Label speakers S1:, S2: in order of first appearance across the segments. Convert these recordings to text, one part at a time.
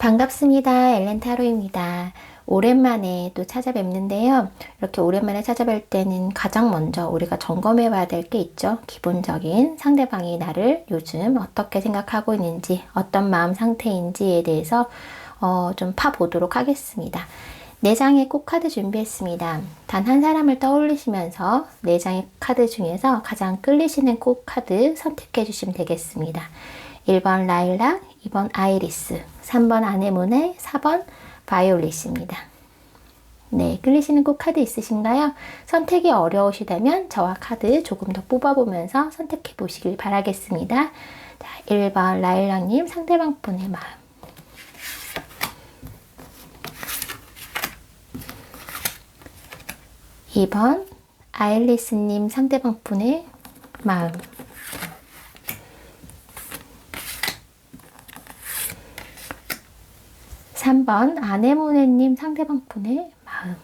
S1: 반갑습니다. 엘렌타로입니다. 오랜만에 또 찾아뵙는데요. 이렇게 오랜만에 찾아뵐 때는 가장 먼저 우리가 점검해 봐야 될 게 있죠. 기본적인 상대방이 나를 요즘 어떻게 생각하고 있는지, 어떤 마음 상태인지에 대해서 좀 파보도록 하겠습니다. 4장의 꽃카드 준비했습니다. 단 한 사람을 떠올리시면서 4장의 카드 중에서 가장 끌리시는 꽃카드 선택해 주시면 되겠습니다. 1번 라일락, 2번 아이리스, 3번 아네모네, 4번 바이올릿입니다. 네, 끌리시는 꽃카드 있으신가요? 선택이 어려우시다면 저와 카드 조금 더 뽑아보면서 선택해 보시길 바라겠습니다. 자, 1번 라일락님 상대방 분의 마음, 2번 아일리스님 상대방 분의 마음, 3번 아네모네님 상대방 분의 마음,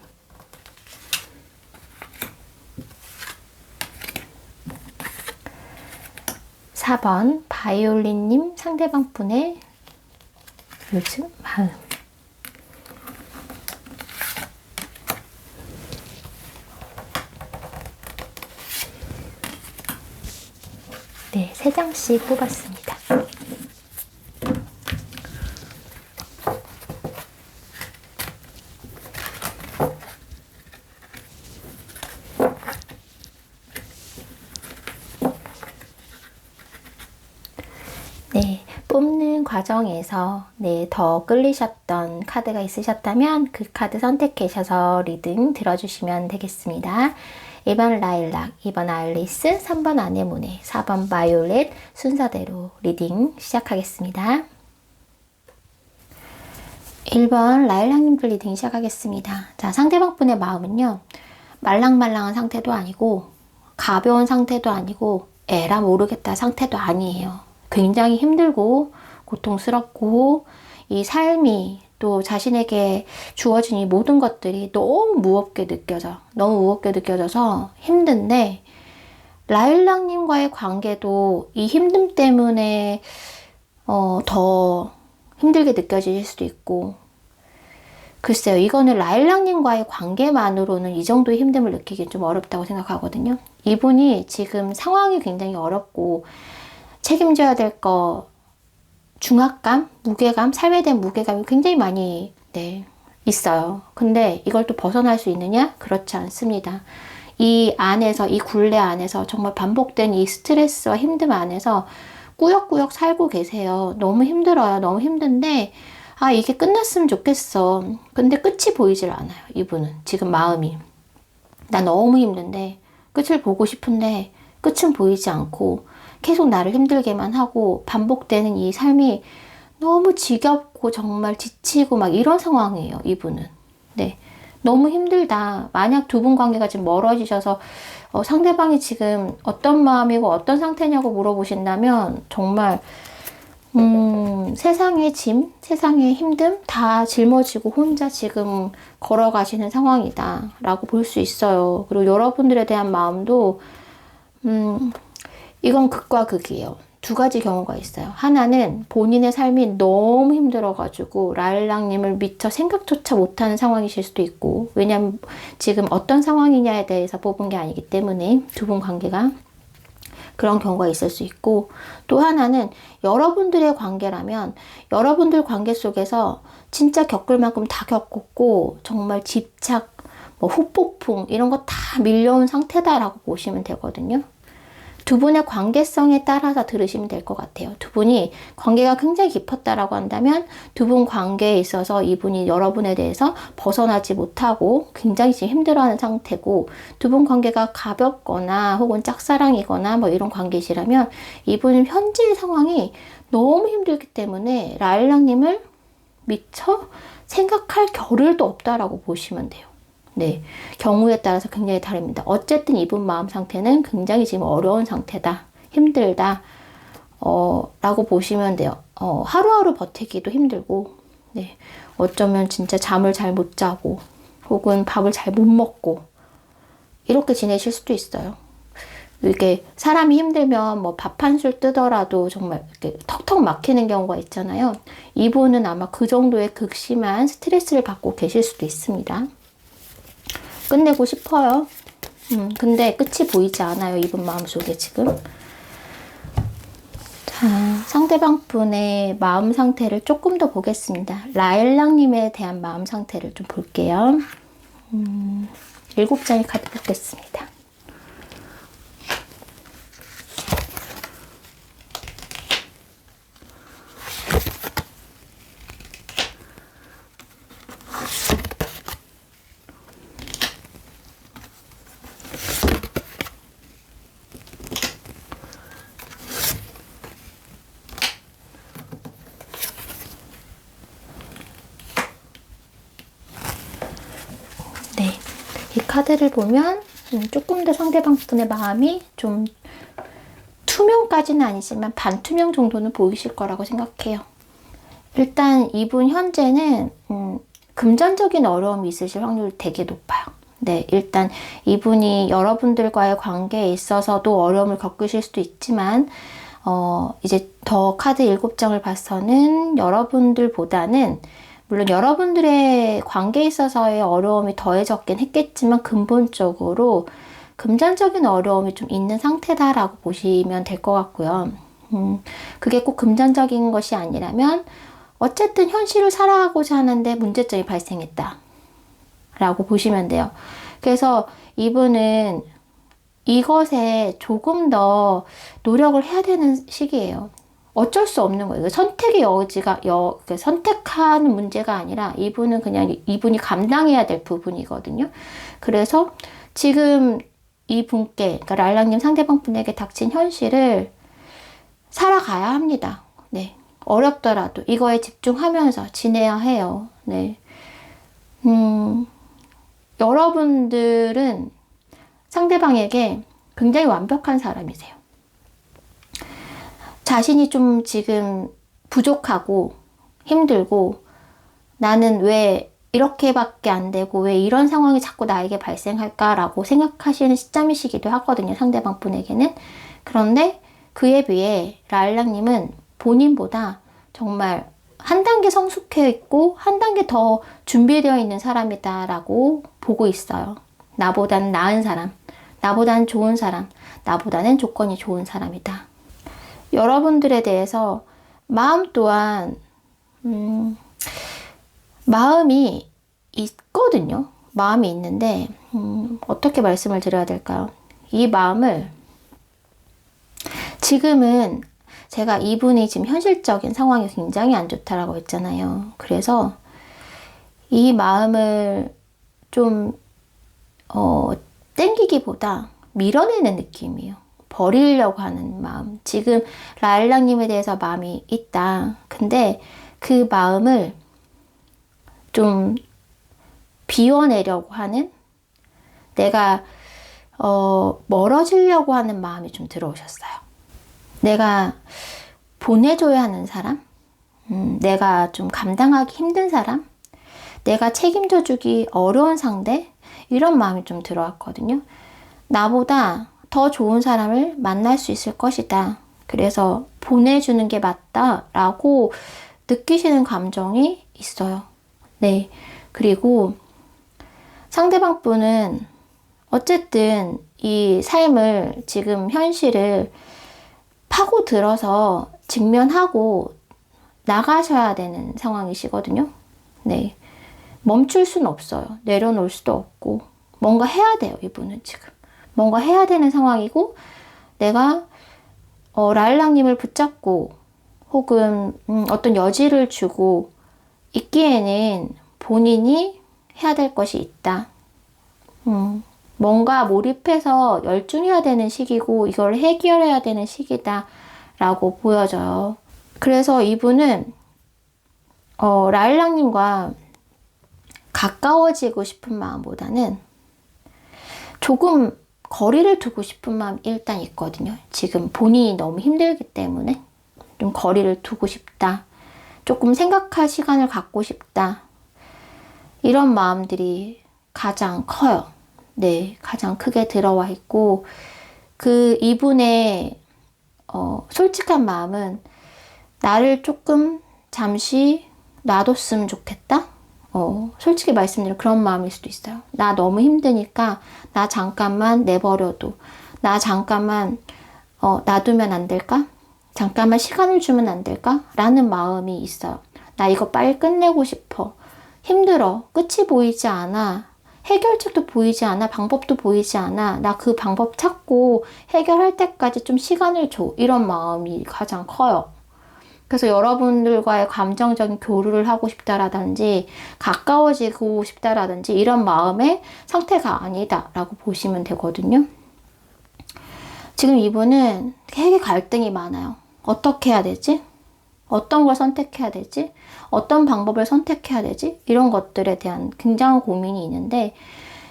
S1: 4번 바이올린님 상대방 분의 요즘 마음. 네, 3장씩 뽑았습니다. 네, 뽑는 과정에서 더 끌리셨던 카드가 있으셨다면 그 카드 선택하셔서 리딩 들어주시면 되겠습니다. 1번 라일락, 2번 아일리스, 3번 아네모네, 4번 바이올렛 순서대로 리딩 시작하겠습니다. 1번 라일락님들 리딩 시작하겠습니다. 자, 상대방 분의 마음은요, 말랑말랑한 상태도 아니고 가벼운 상태도 아니고 에라 모르겠다 상태도 아니에요. 굉장히 힘들고 고통스럽고 이 삶이 또 자신에게 주어진 이 모든 것들이 너무 무겁게 느껴져. 너무 무겁게 느껴져서 힘든데 라일락님과의 관계도 이 힘듦 때문에 더 힘들게 느껴질 수도 있고, 글쎄요, 이거는 라일락님과의 관계만으로는 이 정도의 힘듦을 느끼기 좀 어렵다고 생각하거든요. 이분이 지금 상황이 굉장히 어렵고 책임져야 될 거 중압감, 무게감, 삶에 대한 무게감이 굉장히 많이 있어요. 근데 이걸 또 벗어날 수 있느냐? 그렇지 않습니다. 이 안에서, 이 굴레 안에서 정말 반복된 이 스트레스와 힘듦 안에서 꾸역꾸역 살고 계세요. 너무 힘들어요. 너무 힘든데 이게 끝났으면 좋겠어. 근데 끝이 보이질 않아요. 이분은 지금 마음이, 나 너무 힘든데 끝을 보고 싶은데 끝은 보이지 않고 계속 나를 힘들게만 하고 반복되는 이 삶이 너무 지겹고 정말 지치고 막 이런 상황이에요, 이분은. 네, 너무 힘들다. 만약 두 분 관계가 지금 멀어지셔서 상대방이 지금 어떤 마음이고 어떤 상태냐고 물어보신다면 정말 세상의 짐, 세상의 힘듦 다 짊어지고 혼자 지금 걸어가시는 상황이다 라고 볼 수 있어요. 그리고 여러분들에 대한 마음도 이건 극과 극이에요. 두 가지 경우가 있어요. 하나는 본인의 삶이 너무 힘들어가지고 라일락님을 미처 생각조차 못하는 상황이실 수도 있고, 왜냐면 지금 어떤 상황이냐에 대해서 뽑은 게 아니기 때문에 두 분 관계가 그런 경우가 있을 수 있고, 또 하나는 여러분들의 관계라면 여러분들 관계 속에서 진짜 겪을 만큼 다 겪었고 정말 집착, 후폭풍 이런 거 다 밀려온 상태다라고 보시면 되거든요. 두 분의 관계성에 따라서 들으시면 될 것 같아요. 두 분이 관계가 굉장히 깊었다라고 한다면 두 분 관계에 있어서 이분이 여러분에 대해서 벗어나지 못하고 굉장히 지금 힘들어하는 상태고, 두 분 관계가 가볍거나 혹은 짝사랑이거나 이런 관계시라면 이분은 현재의 상황이 너무 힘들기 때문에 라일락님을 미처 생각할 겨를도 없다라고 보시면 돼요. 네, 경우에 따라서 굉장히 다릅니다. 어쨌든 이분 마음 상태는 굉장히 지금 어려운 상태다, 힘들다 라고 보시면 돼요. 하루하루 버티기도 힘들고, 네, 어쩌면 진짜 잠을 잘 못 자고 혹은 밥을 잘 못 먹고 이렇게 지내실 수도 있어요. 이게 사람이 힘들면 뭐 밥 한 술 뜨더라도 정말 이렇게 턱턱 막히는 경우가 있잖아요. 이분은 아마 그 정도의 극심한 스트레스를 받고 계실 수도 있습니다. 끝내고 싶어요. 근데 끝이 보이지 않아요. 이분 마음속에 지금. 자, 상대방 분의 마음 상태를 조금 더 보겠습니다. 라일락님에 대한 마음 상태를 좀 볼게요. 7장의 카드 뽑겠습니다. 네, 이 카드를 보면 조금 더 상대방 분의 마음이 좀 투명까지는 아니지만 반투명 정도는 보이실 거라고 생각해요. 일단 이분 현재는 금전적인 어려움이 있으실 확률이 되게 높아요. 네, 일단 이분이 여러분들과의 관계에 있어서도 어려움을 겪으실 수도 있지만 이제 더 카드 7장을 봐서는 여러분들보다는 물론 여러분들의 관계에 있어서의 어려움이 더해졌긴 했겠지만 근본적으로 금전적인 어려움이 좀 있는 상태다라고 보시면 될 것 같고요. 그게 꼭 금전적인 것이 아니라면 어쨌든 현실을 살아가고자 하는데 문제점이 발생했다 라고 보시면 돼요. 그래서 이분은 이것에 조금 더 노력을 해야 되는 시기예요. 어쩔 수 없는 거예요. 선택의 여지가, 선택하는 문제가 아니라 이분은 그냥 이분이 감당해야 될 부분이거든요. 그래서 지금 이분께, 그러니까 랄랑님 상대방 분에게 닥친 현실을 살아가야 합니다. 네. 어렵더라도 이거에 집중하면서 지내야 해요. 네. 여러분들은 상대방에게 굉장히 완벽한 사람이세요. 자신이 좀 지금 부족하고 힘들고 나는 왜 이렇게밖에 안 되고 왜 이런 상황이 자꾸 나에게 발생할까라고 생각하시는 시점이시기도 하거든요. 상대방 분에게는. 그런데 그에 비해 라일락님은 본인보다 정말 한 단계 성숙해 있고 한 단계 더 준비되어 있는 사람이다라고 보고 있어요. 나보다는 나은 사람, 나보다는 좋은 사람, 나보다는 조건이 좋은 사람이다. 여러분들에 대해서 마음 또한 마음이 있거든요. 마음이 있는데 어떻게 말씀을 드려야 될까요? 이 마음을 지금은 제가 이분이 지금 현실적인 상황이 굉장히 안 좋다라고 했잖아요. 그래서 이 마음을 좀 땡기기보다 밀어내는 느낌이에요. 버리려고 하는 마음. 지금 라일락님에 대해서 마음이 있다. 근데 그 마음을 좀 비워내려고 하는, 내가 멀어지려고 하는 마음이 좀 들어오셨어요. 내가 보내줘야 하는 사람, 내가 좀 감당하기 힘든 사람, 내가 책임져 주기 어려운 상대, 이런 마음이 좀 들어왔거든요. 나보다 더 좋은 사람을 만날 수 있을 것이다. 그래서 보내주는 게 맞다라고 느끼시는 감정이 있어요. 네. 그리고 상대방 분은 어쨌든 이 삶을, 지금 현실을 파고들어서 직면하고 나가셔야 되는 상황이시거든요. 네. 멈출 수는 없어요. 내려놓을 수도 없고 뭔가 해야 돼요. 이분은 지금 뭔가 해야 되는 상황이고, 내가 라일락님을 붙잡고 혹은 어떤 여지를 주고 있기에는 본인이 해야 될 것이 있다. 뭔가 몰입해서 열중해야 되는 시기고 이걸 해결해야 되는 시기다 라고 보여져요. 그래서 이분은 라일락님과 가까워지고 싶은 마음보다는 조금 거리를 두고 싶은 마음이 일단 있거든요. 지금 본인이 너무 힘들기 때문에 좀 거리를 두고 싶다. 조금 생각할 시간을 갖고 싶다. 이런 마음들이 가장 커요. 네, 가장 크게 들어와 있고, 그 이분의 솔직한 마음은 나를 조금 잠시 놔뒀으면 좋겠다? 솔직히 말씀드리면 그런 마음일 수도 있어요. 나 너무 힘드니까 나 잠깐만 내버려둬. 나 잠깐만 놔두면 안 될까? 잠깐만 시간을 주면 안 될까? 라는 마음이 있어요. 나 이거 빨리 끝내고 싶어. 힘들어. 끝이 보이지 않아. 해결책도 보이지 않아. 방법도 보이지 않아. 나 그 방법 찾고 해결할 때까지 좀 시간을 줘. 이런 마음이 가장 커요. 그래서 여러분들과의 감정적인 교류를 하고 싶다라든지 가까워지고 싶다라든지 이런 마음의 상태가 아니다라고 보시면 되거든요. 지금 이분은 되게 갈등이 많아요. 어떻게 해야 되지? 어떤 걸 선택해야 되지? 어떤 방법을 선택해야 되지? 이런 것들에 대한 굉장한 고민이 있는데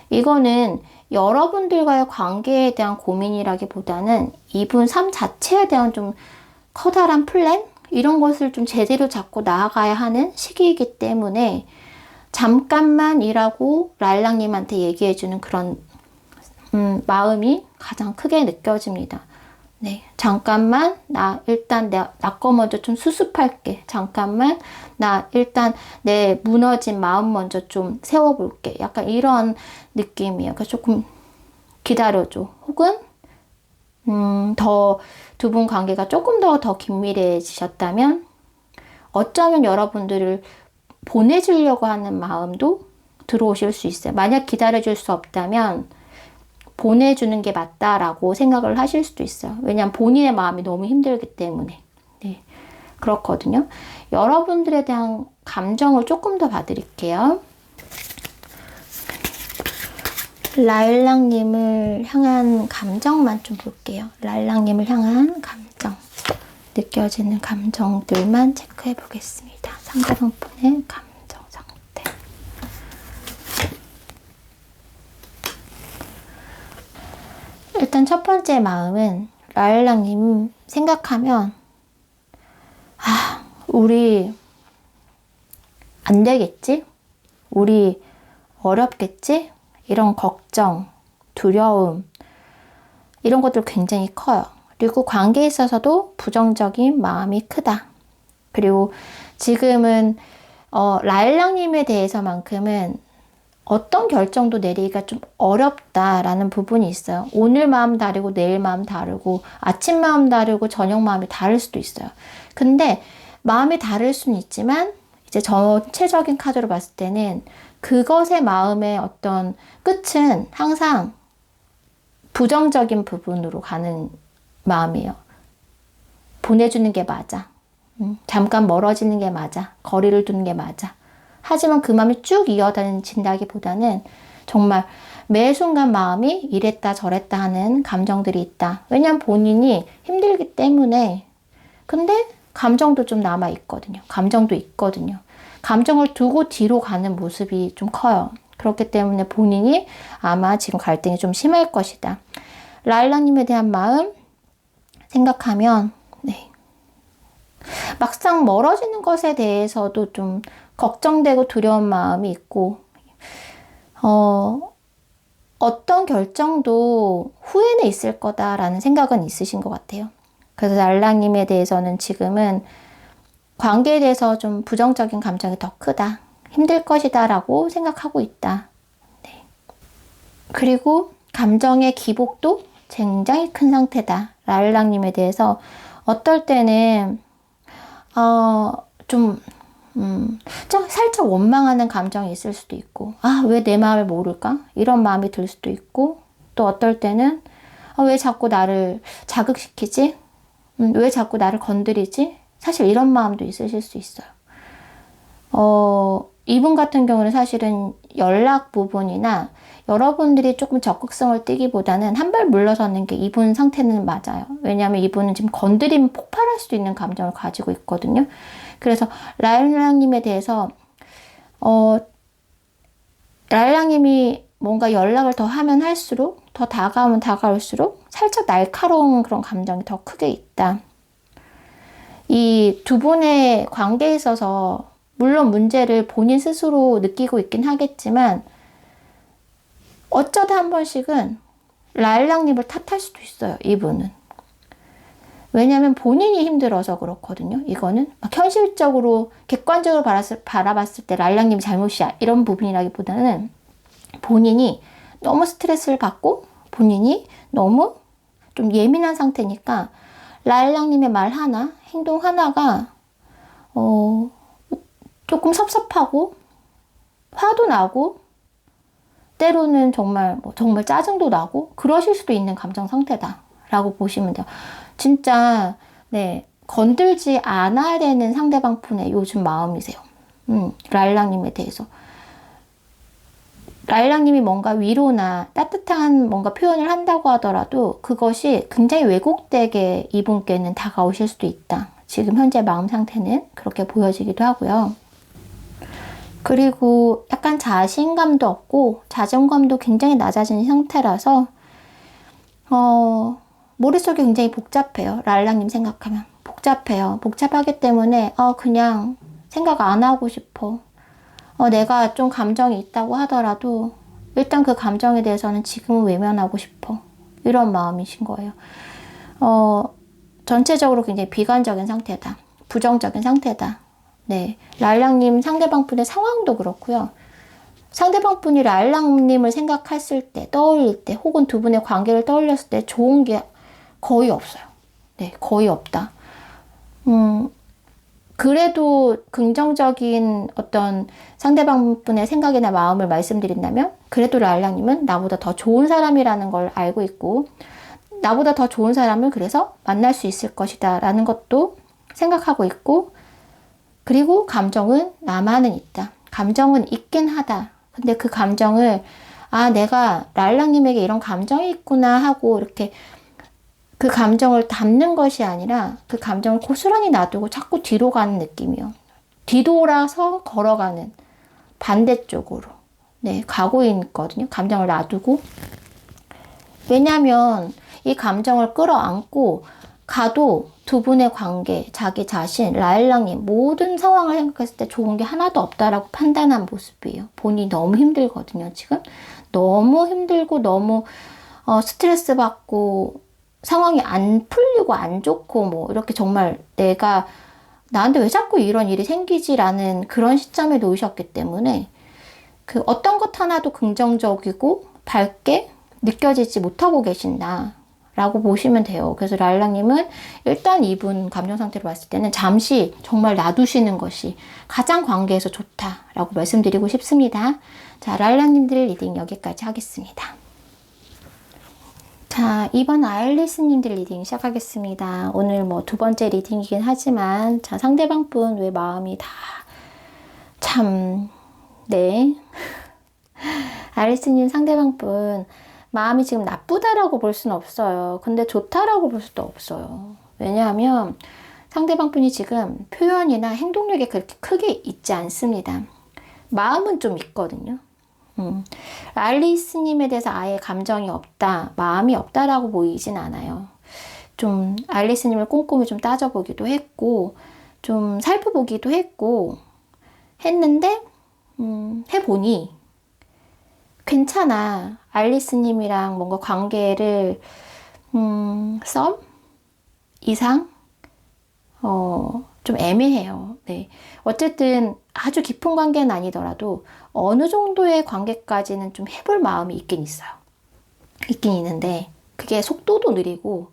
S1: 이거는 여러분들과의 관계에 대한 고민이라기보다는 이분 삶 자체에 대한 좀 커다란 플랜? 이런 것을 좀 제대로 잡고 나아가야 하는 시기이기 때문에 잠깐만이라고 랄랑님한테 얘기해주는 그런 마음이 가장 크게 느껴집니다. 네, 잠깐만 나 일단 나 거 먼저 좀 수습할게. 잠깐만 나 일단 내 무너진 마음 먼저 좀 세워볼게. 약간 이런 느낌이에요. 그래서 조금 기다려줘. 혹은 더 두 분 관계가 조금 더 긴밀해지셨다면 어쩌면 여러분들을 보내주려고 하는 마음도 들어오실 수 있어요. 만약 기다려줄 수 없다면 보내주는 게 맞다라고 생각을 하실 수도 있어요. 왜냐하면 본인의 마음이 너무 힘들기 때문에. 네, 그렇거든요. 여러분들에 대한 감정을 조금 더 봐드릴게요. 라일락님을 향한 감정만 좀 볼게요. 라일락님을 향한 감정. 느껴지는 감정들만 체크해 보겠습니다. 상대방 분의 감정 상태. 일단 첫 번째 마음은 라일락님 생각하면 우리 안 되겠지? 우리 어렵겠지? 이런 걱정, 두려움 이런 것들 굉장히 커요. 그리고 관계에 있어서도 부정적인 마음이 크다. 그리고 지금은 라일락님에 대해서만큼은 어떤 결정도 내리기가 좀 어렵다라는 부분이 있어요. 오늘 마음 다르고 내일 마음 다르고 아침 마음 다르고 저녁 마음이 다를 수도 있어요. 근데 마음이 다를 수는 있지만 이제 전체적인 카드로 봤을 때는 그것의 마음의 어떤 끝은 항상 부정적인 부분으로 가는 마음이에요. 보내주는 게 맞아. 잠깐 멀어지는 게 맞아. 거리를 두는 게 맞아. 하지만 그 마음이 쭉 이어진다기보다는 정말 매 순간 마음이 이랬다 저랬다 하는 감정들이 있다. 왜냐하면 본인이 힘들기 때문에. 근데 감정도 좀 남아있거든요. 감정도 있거든요. 감정을 두고 뒤로 가는 모습이 좀 커요. 그렇기 때문에 본인이 아마 지금 갈등이 좀 심할 것이다. 라일락님에 대한 마음 생각하면 네. 막상 멀어지는 것에 대해서도 좀 걱정되고 두려운 마음이 있고 어떤 결정도 후회는 있을 거다라는 생각은 있으신 것 같아요. 그래서 라일락님에 대해서는 지금은 관계에 대해서 좀 부정적인 감정이 더 크다. 힘들 것이다 라고 생각하고 있다. 네. 그리고 감정의 기복도 굉장히 큰 상태다. 라일락님에 대해서 어떨 때는 좀 살짝 원망하는 감정이 있을 수도 있고 왜 내 마음을 모를까? 이런 마음이 들 수도 있고 또 어떨 때는 왜 자꾸 나를 자극시키지? 왜 자꾸 나를 건드리지? 사실 이런 마음도 있으실 수 있어요. 이분 같은 경우는 사실은 연락 부분이나 여러분들이 조금 적극성을 띠기보다는 한 발 물러서는 게 이분 상태는 맞아요. 왜냐하면 이분은 지금 건드리면 폭발할 수도 있는 감정을 가지고 있거든요. 그래서 라일락님에 대해서 라일락님이 뭔가 연락을 더 하면 할수록 더 다가오면 다가올수록 살짝 날카로운 그런 감정이 더 크게 있다. 이 두 분의 관계에 있어서 물론 문제를 본인 스스로 느끼고 있긴 하겠지만 어쩌다 한 번씩은 라일락님을 탓할 수도 있어요, 이분은. 왜냐면 본인이 힘들어서 그렇거든요. 이거는 막 현실적으로 객관적으로 바라봤을 때 라일락님 잘못이야 이런 부분이라기보다는 본인이 너무 스트레스를 받고 본인이 너무 좀 예민한 상태니까 라일락님의 말 하나, 행동 하나가 조금 섭섭하고 화도 나고 때로는 정말 짜증도 나고 그러실 수도 있는 감정 상태다라고 보시면 돼요. 진짜 네, 건들지 않아야 되는 상대방 분의 요즘 마음이세요. 라일락님에 대해서. 라일락님이 뭔가 위로나 따뜻한 뭔가 표현을 한다고 하더라도 그것이 굉장히 왜곡되게 이분께는 다가오실 수도 있다. 지금 현재 마음 상태는 그렇게 보여지기도 하고요. 그리고 약간 자신감도 없고 자존감도 굉장히 낮아진 상태라서 머릿속이 굉장히 복잡해요. 라일락님 생각하면. 복잡해요. 복잡하기 때문에 그냥 생각 안 하고 싶어. 내가 좀 감정이 있다고 하더라도 일단 그 감정에 대해서는 지금은 외면하고 싶어. 이런 마음이신 거예요. 전체적으로 굉장히 비관적인 상태다. 부정적인 상태다. 네, 라일락님 상대방 분의 상황도 그렇고요. 상대방 분이 라일락님을 생각했을 때, 떠올릴 때, 혹은 두 분의 관계를 떠올렸을 때 좋은 게 거의 없어요. 네, 거의 없다. 그래도 긍정적인 어떤 상대방 분의 생각이나 마음을 말씀드린다면, 그래도 라일락님은 나보다 더 좋은 사람이라는 걸 알고 있고, 나보다 더 좋은 사람을 그래서 만날 수 있을 것이다 라는 것도 생각하고 있고, 그리고 감정은 나만은 있다. 감정은 있긴 하다. 근데 그 감정을 내가 라일락님에게 이런 감정이 있구나 하고 이렇게 그 감정을 담는 것이 아니라 그 감정을 고스란히 놔두고 자꾸 뒤로 가는 느낌이요. 뒤돌아서 걸어가는 반대쪽으로 가고 있거든요. 감정을 놔두고. 왜냐하면 이 감정을 끌어안고 가도 두 분의 관계, 자기 자신, 라일락님 모든 상황을 생각했을 때 좋은 게 하나도 없다라고 판단한 모습이에요. 본인이 너무 힘들거든요, 지금. 너무 힘들고 너무 스트레스 받고 상황이 안 풀리고 안 좋고 이렇게 정말 내가 나한테 왜 자꾸 이런 일이 생기지라는 그런 시점에 놓이셨기 때문에 그 어떤 것 하나도 긍정적이고 밝게 느껴지지 못하고 계신다. 라고 보시면 돼요. 그래서 라일락님은 일단 이분 감정 상태로 봤을 때는 잠시 정말 놔두시는 것이 가장 관계에서 좋다라고 말씀드리고 싶습니다. 자, 라일락님들 리딩 여기까지 하겠습니다. 자, 이번 아일리스님들 리딩 시작하겠습니다. 오늘 두 번째 리딩이긴 하지만 자, 상대방 분 왜 마음이 다 참 아일리스님 상대방 분 마음이 지금 나쁘다라고 볼 수는 없어요. 근데 좋다라고 볼 수도 없어요. 왜냐하면 상대방 분이 지금 표현이나 행동력이 그렇게 크게 있지 않습니다. 마음은 좀 있거든요. 알리스님에 대해서 아예 감정이 없다, 마음이 없다라고 보이진 않아요. 좀 알리스님을 꼼꼼히 좀 따져보기도 했고, 좀 살펴보기도 했는데, 해보니 괜찮아. 알리스님이랑 뭔가 관계를 썸 이상 좀 애매해요. 네. 어쨌든 아주 깊은 관계는 아니더라도 어느 정도의 관계까지는 좀 해볼 마음이 있긴 있어요. 있긴 있는데 그게 속도도 느리고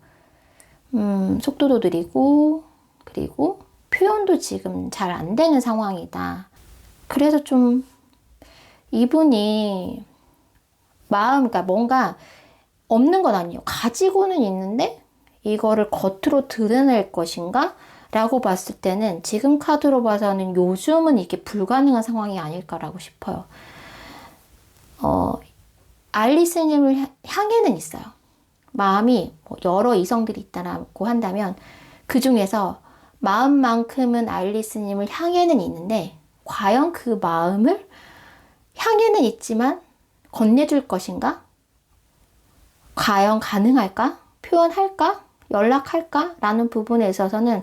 S1: 그리고 표현도 지금 잘 안 되는 상황이다. 그래서 좀 이분이 그러니까 뭔가 없는 건 아니에요. 가지고는 있는데 이거를 겉으로 드러낼 것인가? 라고 봤을 때는 지금 카드로 봐서는 요즘은 이게 불가능한 상황이 아닐까라고 싶어요. 알리스님을 향해는 있어요. 마음이 여러 이성들이 있다고 한다면 그 중에서 마음만큼은 알리스님을 향해는 있는데 과연 그 마음을 향해는 있지만 건네줄 것인가? 과연 가능할까? 표현할까? 연락할까? 라는 부분에 있어서는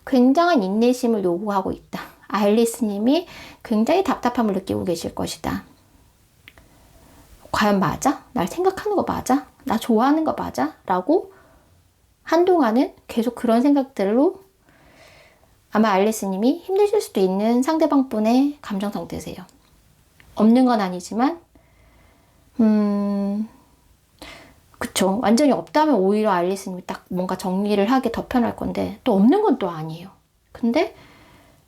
S1: 굉장한 인내심을 요구하고 있다. 알리스님이 굉장히 답답함을 느끼고 계실 것이다. 과연 맞아? 날 생각하는 거 맞아? 나 좋아하는 거 맞아? 라고 한동안은 계속 그런 생각들로 아마 알리스님이 힘드실 수도 있는 상대방분의 감정 상태세요. 없는 건 아니지만 그쵸. 완전히 없다면 오히려 알리스님이 딱 뭔가 정리를 하기 더 편할 건데 또 없는 건 또 아니에요. 근데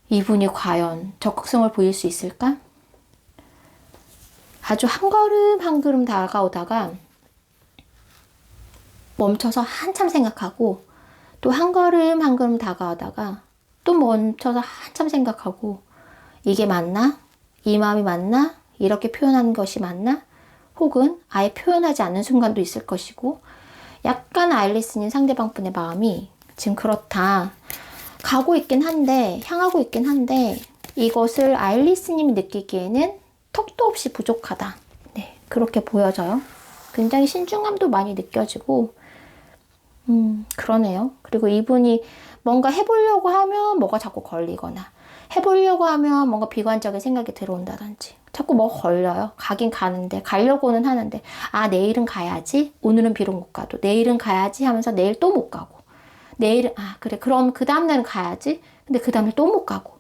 S1: 이분이 과연 적극성을 보일 수 있을까? 아주 한 걸음 한 걸음 다가오다가 멈춰서 한참 생각하고 또 한 걸음 한 걸음 다가오다가 또 멈춰서 한참 생각하고 이게 맞나? 이 마음이 맞나? 이렇게 표현하는 것이 맞나? 혹은 아예 표현하지 않는 순간도 있을 것이고 약간 아일리스님 상대방분의 마음이 지금 그렇다. 가고 있긴 한데 향하고 있긴 한데 이것을 아일리스님이 느끼기에는 턱도 없이 부족하다. 네, 그렇게 보여져요. 굉장히 신중함도 많이 느껴지고 그러네요. 그리고 이분이 뭔가 해보려고 하면 뭐가 자꾸 걸리거나 해보려고 하면 뭔가 비관적인 생각이 들어온다든지 자꾸 뭐가 걸려요. 가긴 가는데 가려고는 하는데 아 내일은 가야지. 오늘은 비록 못 가도 내일은 가야지 하면서 내일 또 못 가고 내일은 아 그래 그럼 그 다음날은 가야지. 근데 그 다음날 또 못 가고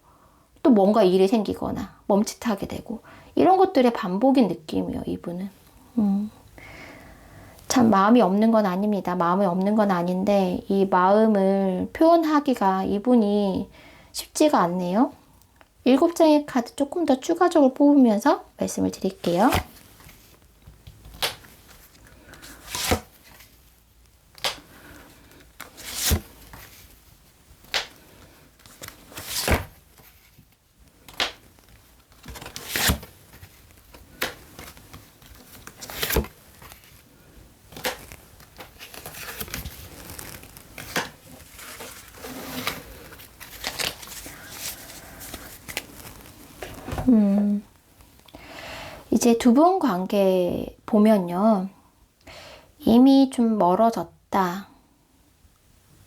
S1: 또 뭔가 일이 생기거나 멈칫하게 되고 이런 것들의 반복인 느낌이에요. 이분은. 참 마음이 없는 건 아닙니다. 마음이 없는 건 아닌데 이 마음을 표현하기가 이분이 쉽지가 않네요. 7장의 카드 조금 더 추가적으로 뽑으면서 말씀을 드릴게요. 이제 두 분 관계 보면요. 이미 좀 멀어졌다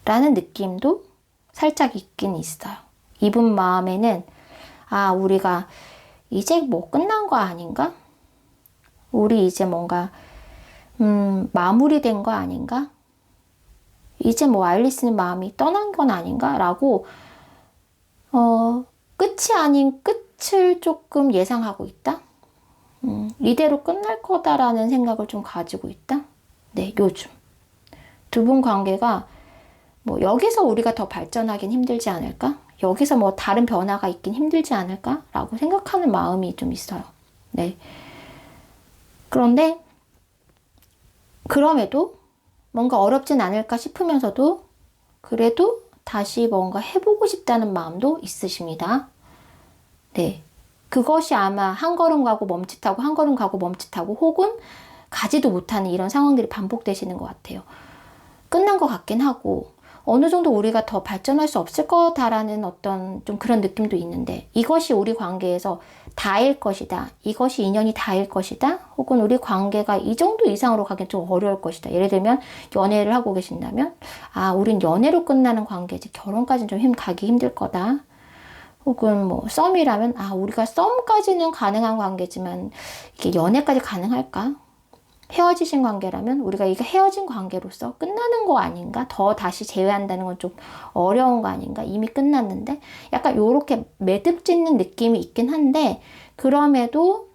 S1: 라는 느낌도 살짝 있긴 있어요. 이분 마음에는 아 우리가 이제 뭐 끝난 거 아닌가? 우리 이제 뭔가 마무리된 거 아닌가? 이제 뭐 아일리스는 마음이 떠난 건 아닌가? 라고 끝이 아닌 끝을 조금 예상하고 있다? 이대로 끝날 거다라는 생각을 좀 가지고 있다? 네, 요즘. 두 분 관계가 뭐 여기서 우리가 더 발전하긴 힘들지 않을까? 여기서 뭐 다른 변화가 있긴 힘들지 않을까? 라고 생각하는 마음이 좀 있어요. 네. 그런데 그럼에도 뭔가 어렵진 않을까 싶으면서도 그래도 다시 뭔가 해보고 싶다는 마음도 있으십니다. 네. 그것이 아마 한 걸음 가고 멈칫하고 한 걸음 가고 멈칫하고 혹은 가지도 못하는 이런 상황들이 반복되시는 것 같아요. 끝난 것 같긴 하고 어느 정도 우리가 더 발전할 수 없을 거다라는 어떤 좀 그런 느낌도 있는데 이것이 우리 관계에서 다일 것이다. 이것이 인연이 다일 것이다. 혹은 우리 관계가 이 정도 이상으로 가긴 좀 어려울 것이다. 예를 들면 연애를 하고 계신다면 아, 우린 연애로 끝나는 관계지 결혼까지는 좀 가기 힘들 거다. 혹은 뭐 썸이라면 아, 우리가 썸까지는 가능한 관계지만 이게 연애까지 가능할까? 헤어지신 관계라면 우리가 이게 헤어진 관계로서 끝나는 거 아닌가? 더 다시 재회한다는 건 좀 어려운 거 아닌가? 이미 끝났는데? 약간 요렇게 매듭 짓는 느낌이 있긴 한데 그럼에도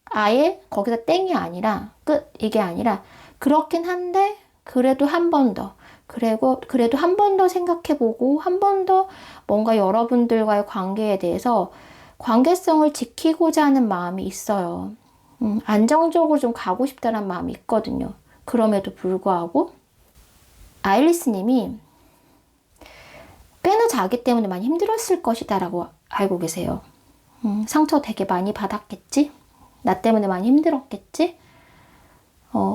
S1: 아예 거기서 땡이 아니라 끝 이게 아니라 그렇긴 한데 그래도 한 번 더 그래도 한 번 더 생각해보고 한 번 더 뭔가 여러분들과의 관계에 대해서 관계성을 지키고자 하는 마음이 있어요. 안정적으로 좀 가고 싶다는 마음이 있거든요. 그럼에도 불구하고 아일리스님이 꽤나 자기 때문에 많이 힘들었을 것이다 라고 알고 계세요. 상처 되게 많이 받았겠지? 나 때문에 많이 힘들었겠지?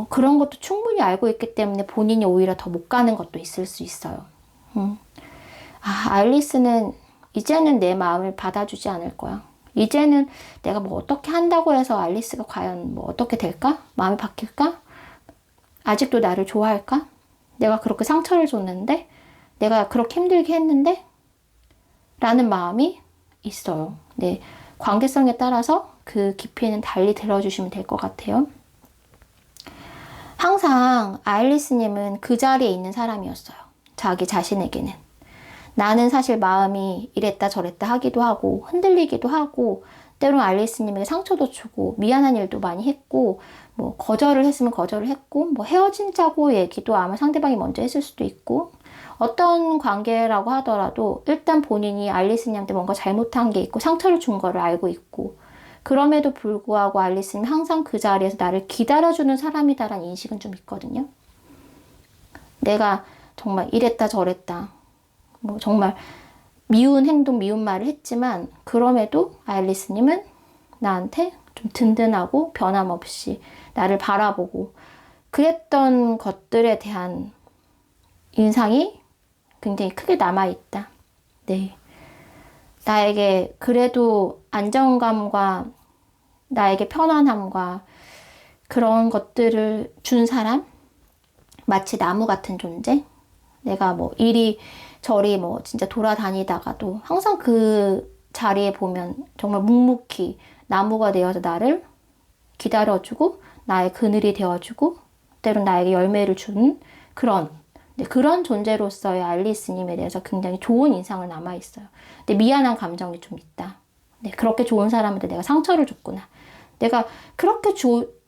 S1: 그런 것도 충분히 알고 있기 때문에 본인이 오히려 더 못 가는 것도 있을 수 있어요. 아일리스는 이제는 내 마음을 받아주지 않을 거야. 이제는 내가 뭐 어떻게 한다고 해서 알리스가 과연 뭐 어떻게 될까? 마음이 바뀔까? 아직도 나를 좋아할까? 내가 그렇게 상처를 줬는데? 내가 그렇게 힘들게 했는데? 라는 마음이 있어요. 네, 관계성에 따라서 그 깊이는 달리 들어주시면 될 것 같아요. 항상 아일리스님은 그 자리에 있는 사람이었어요. 자기 자신에게는. 나는 사실 마음이 이랬다 저랬다 하기도 하고 흔들리기도 하고 때로는 아일리스님에게 상처도 주고 미안한 일도 많이 했고 뭐 거절을 했으면 거절을 했고 뭐 헤어진다고 얘기도 아마 상대방이 먼저 했을 수도 있고 어떤 관계라고 하더라도 일단 본인이 아일리스님한테 뭔가 잘못한 게 있고 상처를 준 거를 알고 있고 그럼에도 불구하고 아일리스는 항상 그 자리에서 나를 기다려주는 사람이다라는 인식은 좀 있거든요. 내가 정말 이랬다 저랬다 뭐 정말 미운 행동 미운 말을 했지만 그럼에도 아일리스님은 나한테 좀 든든하고 변함없이 나를 바라보고 그랬던 것들에 대한 인상이 굉장히 크게 남아있다. 네. 나에게 그래도 안정감과 나에게 편안함과 그런 것들을 준 사람? 마치 나무 같은 존재? 내가 뭐 이리 저리 뭐 진짜 돌아다니다가도 항상 그 자리에 보면 정말 묵묵히 나무가 되어서 나를 기다려주고 나의 그늘이 되어주고 때론 나에게 열매를 주는 그런 존재로서의 아일리스님에 대해서 굉장히 좋은 인상을 남아있어요. 근데 미안한 감정이 좀 있다. 네, 그렇게 좋은 사람한테 내가 상처를 줬구나. 내가 그렇게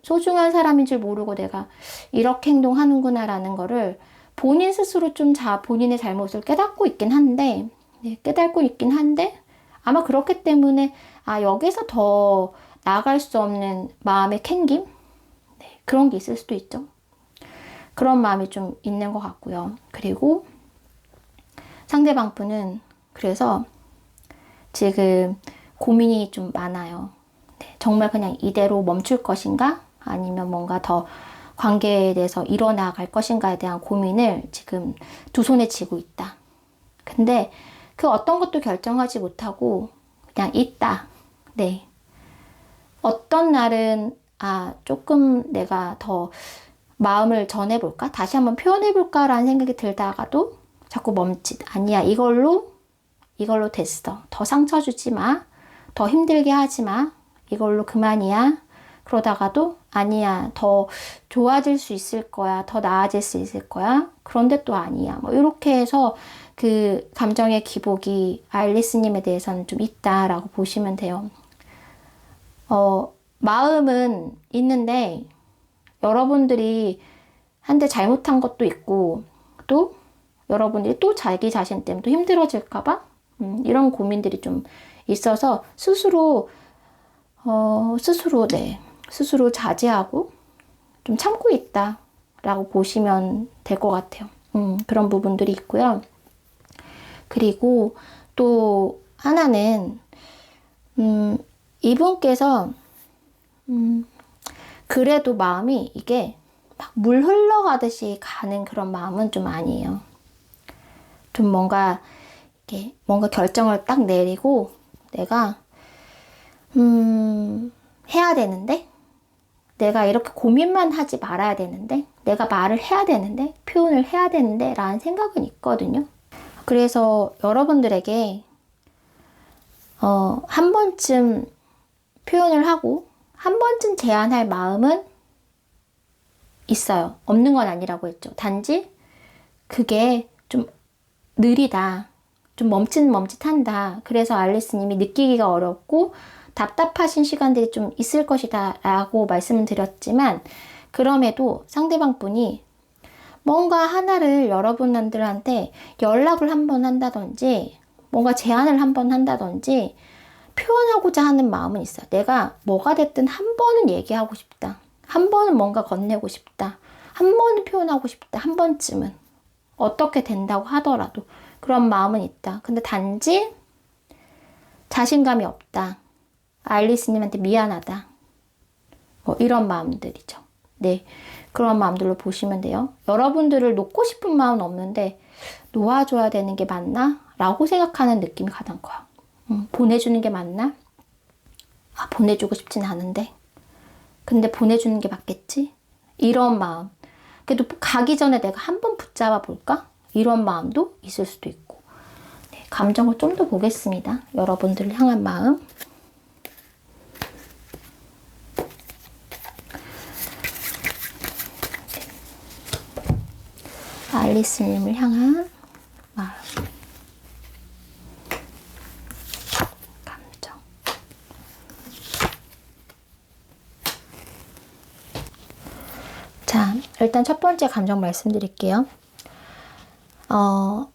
S1: 소중한 사람인 줄 모르고 내가 이렇게 행동하는구나라는 거를 본인 스스로 좀 본인의 잘못을 깨닫고 있긴 한데, 네, 아마 그렇기 때문에, 여기서 더 나아갈 수 없는 마음의 캥김? 네, 그런 게 있을 수도 있죠. 그런 마음이 좀 있는 것 같고요. 그리고 상대방 분은 그래서 지금 고민이 좀 많아요. 네, 정말 그냥 이대로 멈출 것인가? 아니면 뭔가 더 관계에 대해서 이뤄나갈 것인가에 대한 고민을 지금 두 손에 쥐고 있다. 근데 그 어떤 것도 결정하지 못하고 그냥 있다. 네. 어떤 날은 조금 내가 더 마음을 전해볼까? 다시 한번 표현해볼까? 라는 생각이 들다가도 자꾸 멈칫. 아니야, 이걸로 됐어. 더 상처 주지 마. 더 힘들게 하지 마. 이걸로 그만이야. 그러다가도 아니야, 더 좋아질 수 있을 거야. 더 나아질 수 있을 거야. 그런데 또 아니야. 뭐 이렇게 해서 그 감정의 기복이 아일리스님에 대해서는 좀 있다라고 보시면 돼요. 마음은 있는데 여러분들이 한때 잘못한 것도 있고 또 여러분들이 또 자기 자신 때문에 또 힘들어질까봐 이런 고민들이 좀 있어서 스스로 자제하고 좀 참고 있다라고 보시면 될 것 같아요. 그런 부분들이 있고요. 그리고 또 하나는 이분께서 그래도 마음이 이게 막 물 흘러가듯이 가는 그런 마음은 좀 아니에요. 좀 뭔가 결정을 딱 내리고 내가 해야 되는데 내가 이렇게 고민만 하지 말아야 되는데 내가 말을 해야 되는데 표현을 해야 되는데 라는 생각은 있거든요. 그래서 여러분들에게 한 번쯤 표현을 하고 한 번쯤 제안할 마음은 있어요. 없는 건 아니라고 했죠. 단지 그게 좀 느리다. 좀 멈칫멈칫한다. 그래서 아일리스님이 느끼기가 어렵고 답답하신 시간들이 좀 있을 것이다 라고 말씀을 드렸지만 그럼에도 상대방 분이 뭔가 하나를 여러분들한테 연락을 한번 한다든지 뭔가 제안을 한번 한다든지 표현하고자 하는 마음은 있어요. 내가 뭐가 됐든 한 번은 얘기하고 싶다. 한 번은 뭔가 건네고 싶다. 한 번은 표현하고 싶다. 한 번쯤은. 어떻게 된다고 하더라도 그런 마음은 있다. 근데 단지 자신감이 없다. 아일리스님한테 미안하다. 뭐 이런 마음들이죠. 네, 그런 마음들로 보시면 돼요. 여러분들을 놓고 싶은 마음은 없는데 놓아줘야 되는 게 맞나? 라고 생각하는 느낌이 가장 커요. 보내주는 게 맞나? 보내주고 싶진 않은데. 근데 보내주는 게 맞겠지? 이런 마음. 그래도 가기 전에 내가 한번 붙잡아 볼까? 이런 마음도 있을 수도 있고. 네, 감정을 좀 더 보겠습니다. 여러분들을 향한 마음. 네, 알리스님을 향한 마음, 감정. 자, 일단 첫 번째 감정 말씀드릴게요.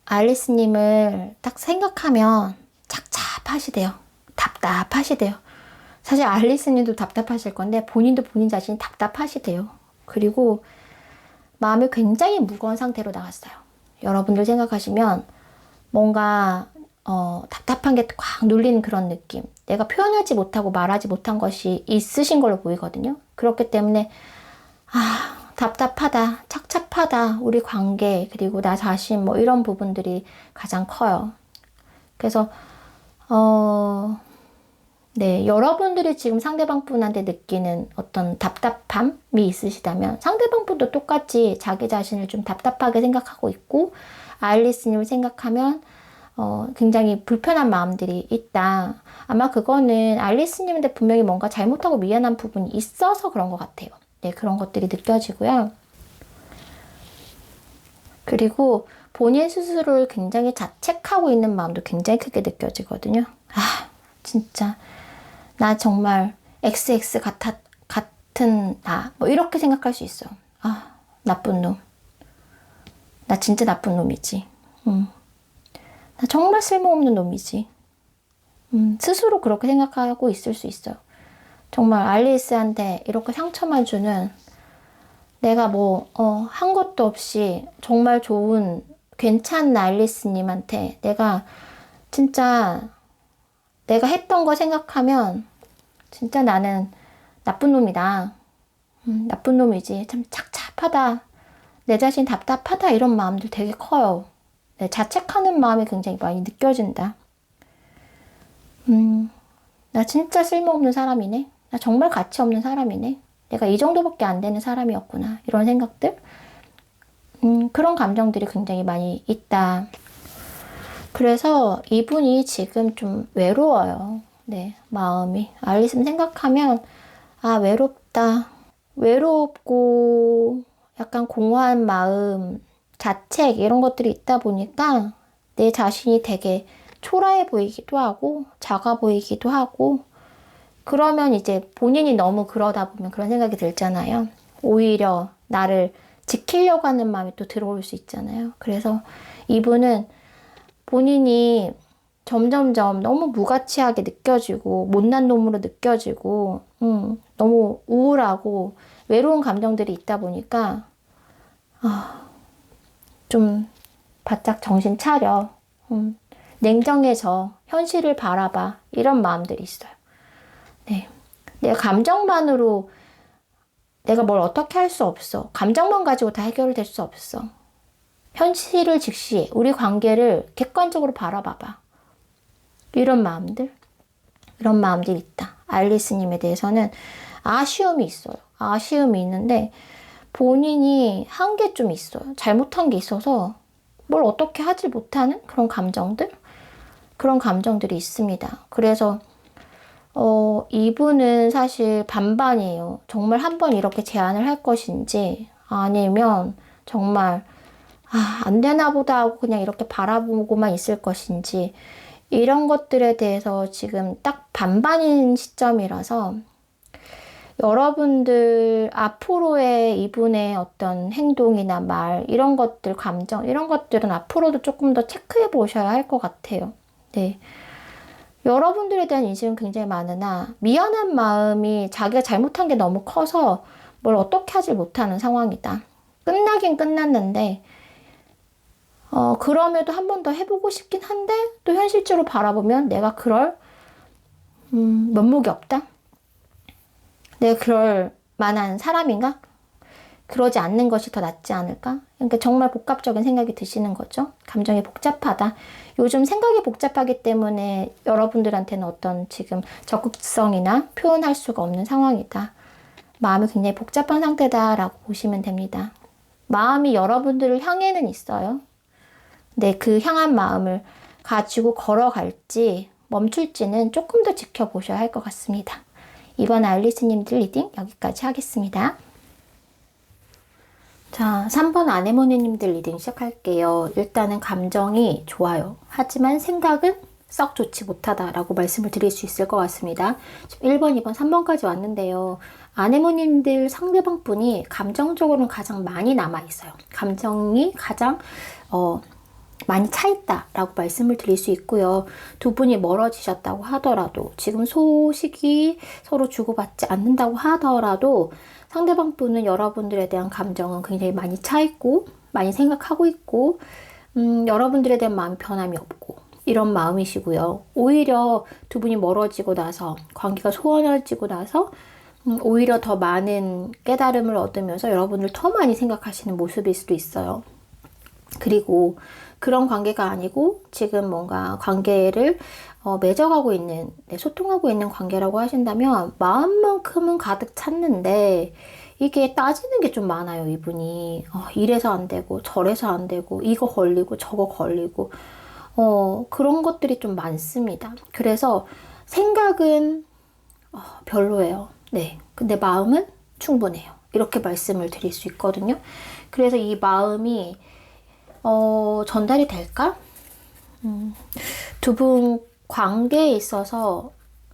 S1: 알리스님을 딱 생각하면 착잡하시대요. 답답하시대요. 사실 알리스님도 답답하실 건데 본인도 본인 자신이 답답하시대요. 그리고 마음이 굉장히 무거운 상태로 나갔어요. 여러분들 생각하시면 뭔가 답답한 게 꽉 눌리는 그런 느낌, 내가 표현하지 못하고 말하지 못한 것이 있으신 걸로 보이거든요. 그렇기 때문에 답답하다, 착잡하다, 우리 관계, 그리고 나 자신, 뭐 이런 부분들이 가장 커요. 그래서 네, 여러분들이 지금 상대방 분한테 느끼는 어떤 답답함이 있으시다면 상대방 분도 똑같이 자기 자신을 좀 답답하게 생각하고 있고, 아일리스님을 생각하면 굉장히 불편한 마음들이 있다. 아마 그거는 알리스님한테 분명히 뭔가 잘못하고 미안한 부분이 있어서 그런 것 같아요. 네, 그런 것들이 느껴지고요. 그리고 본인 스스로를 굉장히 자책하고 있는 마음도 굉장히 크게 느껴지거든요. 진짜 나 정말 XX 같은 나, 뭐 이렇게 생각할 수 있어. 나쁜 놈. 나 진짜 나쁜 놈이지. 나 정말 쓸모없는 놈이지. 스스로 그렇게 생각하고 있을 수 있어요. 정말 알리스한테 이렇게 상처만 주는, 내가 한 것도 없이 정말 좋은, 괜찮은 알리스님한테 진짜 내가 했던 거 생각하면 진짜 나는 나쁜 놈이다. 나쁜 놈이지. 참 착잡하다. 내 자신 답답하다. 이런 마음들 되게 커요. 네, 자책하는 마음이 굉장히 많이 느껴진다. 나 진짜 쓸모없는 사람이네. 나 정말 가치 없는 사람이네. 내가 이 정도밖에 안 되는 사람이었구나. 이런 생각들. 그런 감정들이 굉장히 많이 있다. 그래서 이분이 지금 좀 외로워요. 네, 마음이. 알리스님 생각하면, 외롭다. 외롭고, 약간 공허한 마음, 자책, 이런 것들이 있다 보니까 내 자신이 되게 초라해 보이기도 하고, 작아 보이기도 하고, 그러면 이제 본인이 너무 그러다 보면 그런 생각이 들잖아요. 오히려 나를 지키려고 하는 마음이 또 들어올 수 있잖아요. 그래서 이분은 본인이 점점점 너무 무가치하게 느껴지고 못난 놈으로 느껴지고 너무 우울하고 외로운 감정들이 있다 보니까 좀 바짝 정신 차려. 냉정해져. 현실을 바라봐. 이런 마음들이 있어요. 네. 내 감정만으로 내가 뭘 어떻게 할 수 없어. 감정만 가지고 다 해결될 수 없어. 현실을 직시해. 우리 관계를 객관적으로 바라봐봐. 이런 마음들이 있다. 알리스님에 대해서는 아쉬움이 있어요. 아쉬움이 있는데 본인이 한 게 좀 있어요. 잘못한 게 있어서 뭘 어떻게 하지 못하는 그런 감정들이 있습니다. 그래서 이분은 사실 반반이에요. 정말 한번 이렇게 제안을 할 것인지, 아니면 정말 안 되나 보다 하고 그냥 이렇게 바라보고만 있을 것인지, 이런 것들에 대해서 지금 딱 반반인 시점이라서 여러분들 앞으로의 이분의 어떤 행동이나 말, 이런 것들, 감정, 이런 것들은 앞으로도 조금 더 체크해 보셔야 할 것 같아요. 네. 여러분들에 대한 인식은 굉장히 많으나 미안한 마음이 자기가 잘못한 게 너무 커서 뭘 어떻게 하지 못하는 상황이다. 끝나긴 끝났는데 그럼에도 한 번 더 해보고 싶긴 한데 또 현실적으로 바라보면 내가 그럴 면목이 없다. 내가 그럴 만한 사람인가? 그러지 않는 것이 더 낫지 않을까? 그러니까 정말 복합적인 생각이 드시는 거죠. 감정이 복잡하다. 요즘 생각이 복잡하기 때문에 여러분들한테는 어떤 지금 적극성이나 표현할 수가 없는 상황이다. 마음이 굉장히 복잡한 상태다라고 보시면 됩니다. 마음이 여러분들을 향해는 있어요. 근데 그 향한 마음을 가지고 걸어갈지 멈출지는 조금 더 지켜보셔야 할 것 같습니다. 이번 알리스님들 리딩 여기까지 하겠습니다. 자, 3번 아네모네님들 리딩 시작할게요. 일단은 감정이 좋아요. 하지만 생각은 썩 좋지 못하다라고 말씀을 드릴 수 있을 것 같습니다. 지금 1번, 2번, 3번까지 왔는데요. 아네모님들 상대방 분이 감정적으로는 가장 많이 남아있어요. 감정이 가장 많이 차있다라고 말씀을 드릴 수 있고요. 두 분이 멀어지셨다고 하더라도 지금 소식이 서로 주고받지 않는다고 하더라도 상대방 분은 여러분들에 대한 감정은 굉장히 많이 차있고 많이 생각하고 있고 여러분들에 대한 마음이 변함이 없고 이런 마음이시고요. 오히려 두 분이 멀어지고 나서 관계가 소원해지고 나서 오히려 더 많은 깨달음을 얻으면서 여러분을 더 많이 생각하시는 모습일 수도 있어요. 그리고 그런 관계가 아니고 지금 뭔가 관계를 맺어가고 있는, 소통하고 있는 관계라고 하신다면 마음만큼은 가득 찼는데 이게 따지는 게 좀 많아요, 이분이. 이래서 안 되고 저래서 안 되고 이거 걸리고 저거 걸리고 그런 것들이 좀 많습니다. 그래서 생각은 별로예요. 네. 근데 마음은 충분해요. 이렇게 말씀을 드릴 수 있거든요. 그래서 이 마음이 전달이 될까? 두 분 관계에 있어서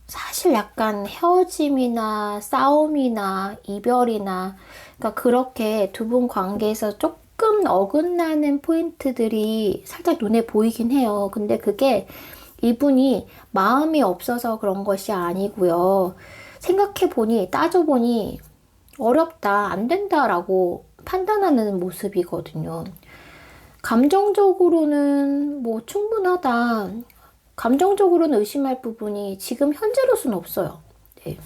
S1: 사실 약간 헤어짐이나 싸움이나 이별이나 그러니까 그렇게 두 분 관계에서 조금 어긋나는 포인트들이 살짝 눈에 보이긴 해요. 근데 그게 이분이 마음이 없어서 그런 것이 아니고요. 생각해보니 따져보니 어렵다, 안 된다라고 판단하는 모습이거든요. 감정적으로는 뭐 충분하다. 감정적으로는 의심할 부분이 지금 현재로서는 없어요. 네.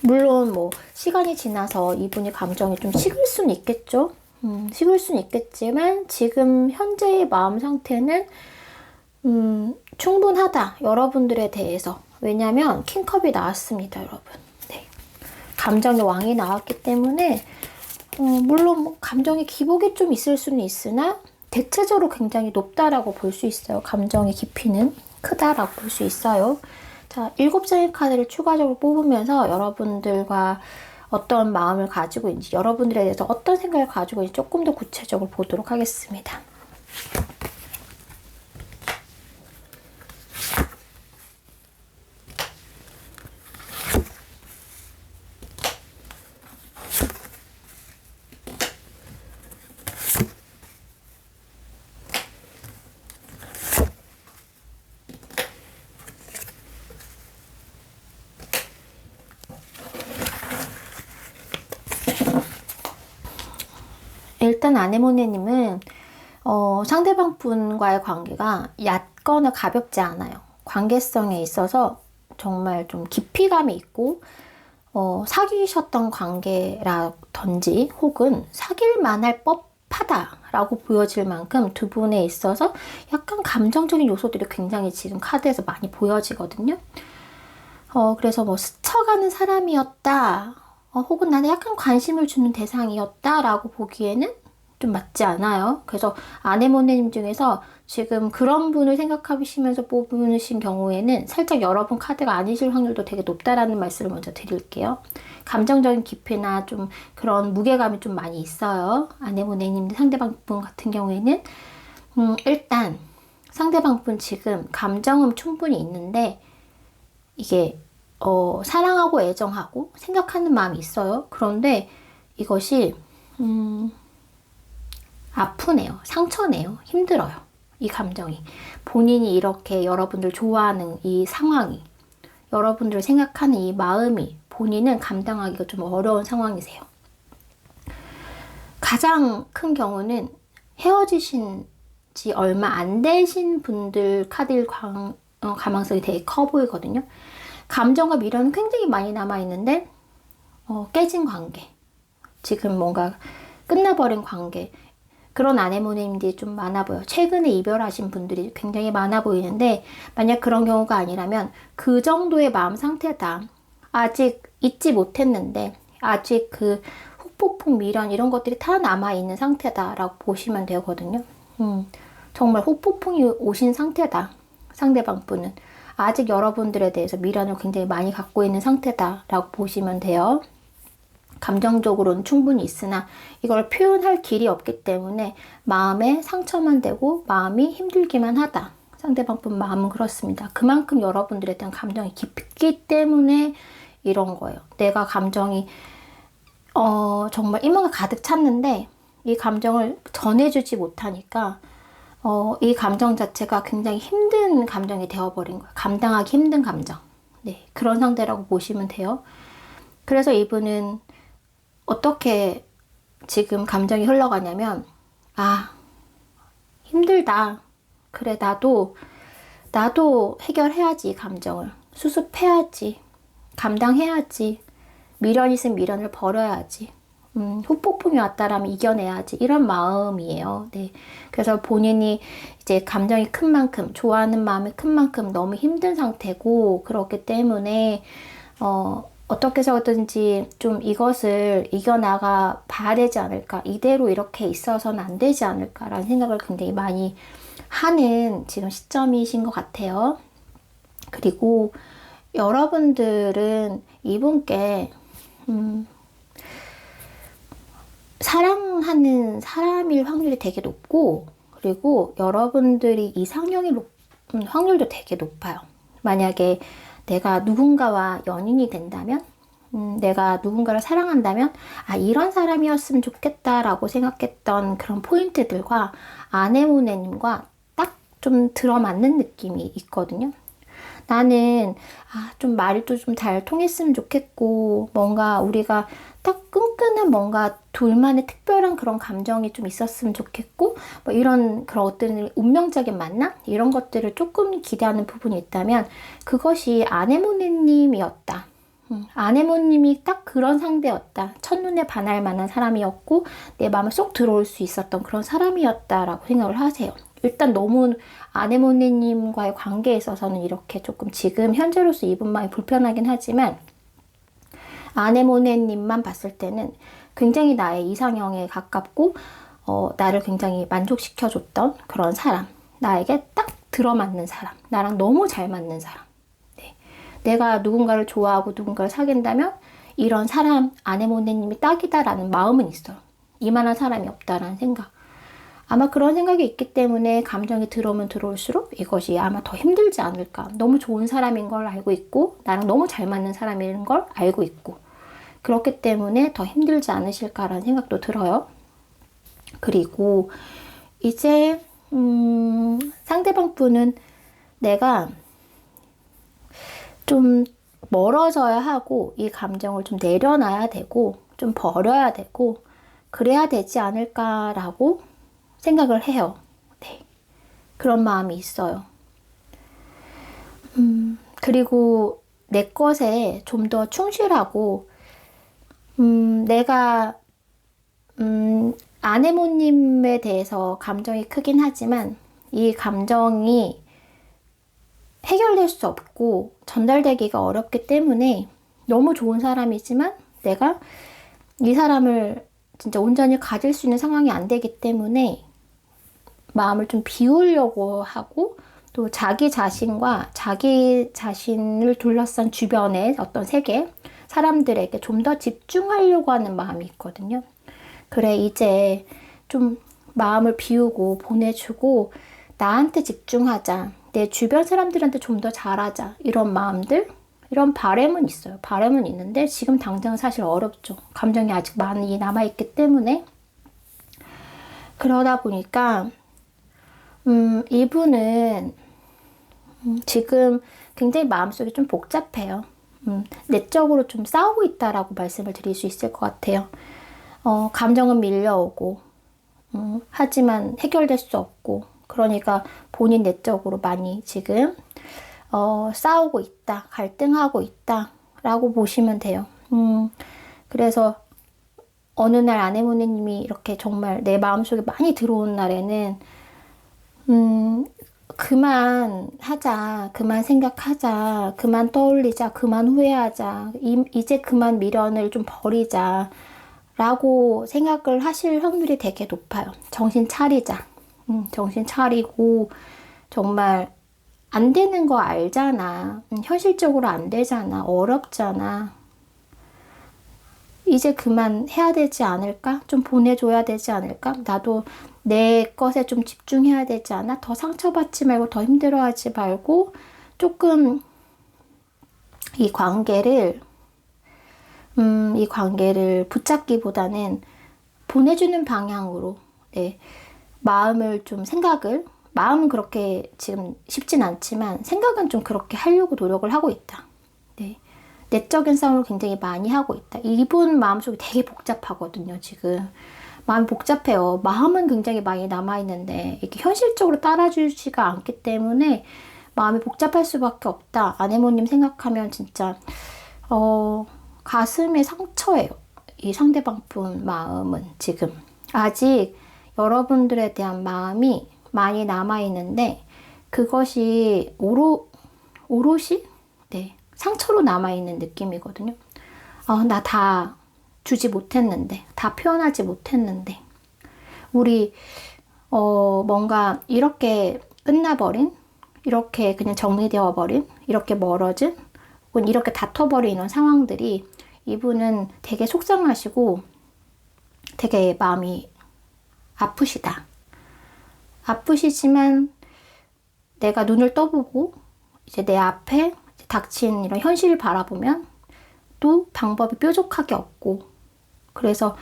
S1: 물론 뭐 시간이 지나서 이분이 감정이 좀 식을 수는 있겠죠. 식을 수는 있겠지만 지금 현재의 마음 상태는 충분하다. 여러분들에 대해서. 왜냐면 킹컵이 나왔습니다, 여러분. 네. 감정의 왕이 나왔기 때문에 물론 뭐 감정의 기복이 좀 있을 수는 있으나 대체적으로 굉장히 높다라고 볼 수 있어요. 감정의 깊이는 크다라고 볼 수 있어요. 자, 7장의 카드를 추가적으로 뽑으면서 여러분들과 어떤 마음을 가지고 있는지, 여러분들에 대해서 어떤 생각을 가지고 있는지 조금 더 구체적으로 보도록 하겠습니다. 일단 아네모네님은 상대방 분과의 관계가 얕거나 가볍지 않아요. 관계성에 있어서 정말 좀 깊이감이 있고 사귀셨던 관계라든지 혹은 사귈 만할 법하다라고 보여질 만큼 두 분에 있어서 약간 감정적인 요소들이 굉장히 지금 카드에서 많이 보여지거든요. 그래서 뭐 스쳐가는 사람이었다. 혹은 나는 약간 관심을 주는 대상이었다라고 보기에는 좀 맞지 않아요. 그래서 아네모네님 중에서 지금 그런 분을 생각하시면서 뽑으신 경우에는 살짝 여러분 카드가 아니실 확률도 되게 높다라는 말씀을 먼저 드릴게요. 감정적인 깊이나 좀 그런 무게감이 좀 많이 있어요. 아네모네님 상대방 분 같은 경우에는 일단 상대방 분 지금 감정은 충분히 있는데 이게 사랑하고 애정하고 생각하는 마음이 있어요. 그런데 이것이 아프네요. 상처네요. 힘들어요. 이 감정이. 본인이 이렇게 여러분들 좋아하는 이 상황이, 여러분들을 생각하는 이 마음이 본인은 감당하기가 좀 어려운 상황이세요. 가장 큰 경우는 헤어지신 지 얼마 안 되신 분들 카드일 가망성이 되게 커 보이거든요. 감정과 미련은 굉장히 많이 남아있는데 깨진 관계, 지금 뭔가 끝나버린 관계, 그런 아네모네님들이 좀 많아 보여요. 최근에 이별하신 분들이 굉장히 많아 보이는데 만약 그런 경우가 아니라면 그 정도의 마음 상태다. 아직 잊지 못했는데 아직 그 후폭풍 미련 이런 것들이 다 남아있는 상태다라고 보시면 되거든요. 정말 후폭풍이 오신 상태다. 상대방 분은 아직 여러분들에 대해서 미련을 굉장히 많이 갖고 있는 상태다라고 보시면 돼요. 감정적으로는 충분히 있으나 이걸 표현할 길이 없기 때문에 마음에 상처만 되고 마음이 힘들기만 하다. 상대방 분 마음은 그렇습니다. 그만큼 여러분들에 대한 감정이 깊기 때문에 이런 거예요. 내가 감정이 정말 이모가 가득 찼는데 이 감정을 전해주지 못하니까 이 감정 자체가 굉장히 힘든 감정이 되어버린 거예요. 감당하기 힘든 감정. 네, 그런 상태라고 보시면 돼요. 그래서 이분은 어떻게 지금 감정이 흘러가냐면, 아, 힘들다. 그래, 나도 해결해야지, 이 감정을. 수습해야지. 감당해야지. 미련 있으면 미련을 버려야지. 후폭풍이 왔다라면 이겨내야지. 이런 마음이에요. 네. 그래서 본인이 이제 감정이 큰 만큼, 좋아하는 마음이 큰 만큼 너무 힘든 상태고, 그렇기 때문에, 어떻게 해서든지 좀 이것을 이겨나가 봐야 되지 않을까. 이대로 이렇게 있어서는 안 되지 않을까라는 생각을 굉장히 많이 하는 지금 시점이신 것 같아요. 그리고 여러분들은 이분께, 사랑하는 사람일 확률이 되게 높고, 그리고 여러분들이 이상형일 확률도 되게 높아요. 만약에 내가 누군가와 연인이 된다면, 내가 누군가를 사랑한다면, 아, 이런 사람이었으면 좋겠다라고 생각했던 그런 포인트들과 아네모네님과 딱 좀 들어맞는 느낌이 있거든요. 나는, 좀 말도 좀 잘 통했으면 좋겠고, 뭔가 우리가 딱 끈끈한 뭔가 둘만의 특별한 그런 감정이 좀 있었으면 좋겠고, 뭐 이런 그런 어떤 운명적인 만남? 이런 것들을 조금 기대하는 부분이 있다면, 그것이 아네모네님이었다. 아네모님이 딱 그런 상대였다. 첫눈에 반할 만한 사람이었고, 내 마음에 쏙 들어올 수 있었던 그런 사람이었다라고 생각을 하세요. 일단 너무 아네모네님과의 관계에 있어서는 이렇게 조금 지금 현재로서 이분 마음이 불편하긴 하지만 아네모네님만 봤을 때는 굉장히 나의 이상형에 가깝고 나를 굉장히 만족시켜줬던 그런 사람, 나에게 딱 들어맞는 사람, 나랑 너무 잘 맞는 사람. 네. 내가 누군가를 좋아하고 누군가를 사귄다면 이런 사람, 아네모네님이 딱이다라는 마음은 있어요. 이만한 사람이 없다라는 생각. 아마 그런 생각이 있기 때문에 감정이 들어오면 들어올수록 이것이 아마 더 힘들지 않을까. 너무 좋은 사람인 걸 알고 있고 나랑 너무 잘 맞는 사람인 걸 알고 있고 그렇기 때문에 더 힘들지 않으실까라는 생각도 들어요. 그리고 이제 상대방 분은 내가 좀 멀어져야 하고 이 감정을 좀 내려놔야 되고 좀 버려야 되고 그래야 되지 않을까라고 생각을 해요. 네. 그런 마음이 있어요. 그리고 내 것에 좀 더 충실하고, 내가, 아내모님에 대해서 감정이 크긴 하지만, 이 감정이 해결될 수 없고, 전달되기가 어렵기 때문에, 너무 좋은 사람이지만, 내가 이 사람을 진짜 온전히 가질 수 있는 상황이 안 되기 때문에, 마음을 좀 비우려고 하고 또 자기 자신과 자기 자신을 둘러싼 주변의 어떤 세계, 사람들에게 좀 더 집중하려고 하는 마음이 있거든요. 그래, 이제 좀 마음을 비우고 보내주고 나한테 집중하자. 내 주변 사람들한테 좀 더 잘하자. 이런 마음들, 이런 바람은 있어요. 바람은 있는데 지금 당장은 사실 어렵죠. 감정이 아직 많이 남아있기 때문에. 그러다 보니까 이분은 지금 굉장히 마음속이 좀 복잡해요. 내적으로 좀 싸우고 있다라고 말씀을 드릴 수 있을 것 같아요. 감정은 밀려오고, 하지만 해결될 수 없고, 그러니까 본인 내적으로 많이 지금, 싸우고 있다, 갈등하고 있다, 라고 보시면 돼요. 그래서 어느 날 아내모님이 이렇게 정말 내 마음속에 많이 들어온 날에는 그만 하자, 그만 생각하자, 그만 떠올리자, 그만 후회하자, 이제 그만 미련을 좀 버리자, 라고 생각을 하실 확률이 되게 높아요. 정신 차리자. 정신 차리고, 정말 안 되는 거 알잖아. 현실적으로 안 되잖아. 어렵잖아. 이제 그만 해야 되지 않을까? 좀 보내줘야 되지 않을까? 나도 내 것에 좀 집중해야 되지 않아? 더 상처받지 말고 더 힘들어하지 말고 조금 이 관계를 붙잡기보다는 보내주는 방향으로, 네, 마음을 좀 마음은 그렇게 지금 쉽진 않지만 생각은 좀 그렇게 하려고 노력을 하고 있다. 네. 내적인 싸움을 굉장히 많이 하고 있다. 이분 마음속이 되게 복잡하거든요, 지금. 마음이 복잡해요. 마음은 굉장히 많이 남아있는데 이게 현실적으로 따라주지가 않기 때문에 마음이 복잡할 수밖에 없다. 아내모님 생각하면 진짜 가슴의 상처예요. 이 상대방 분 마음은 지금. 아직 여러분들에 대한 마음이 많이 남아있는데 그것이 오롯이 네, 상처로 남아있는 느낌이거든요. 나 다 주지 못했는데, 다 표현하지 못했는데, 우리 뭔가 이렇게 끝나버린, 이렇게 그냥 정리되어 버린, 이렇게 멀어진, 혹은 이렇게 다퉈버린 이런 상황들이 이분은 되게 속상하시고 되게 마음이 아프시다. 아프시지만 내가 눈을 떠보고 이제 내 앞에 닥친 이런 현실을 바라보면 또 방법이 뾰족하게 없고, 그래서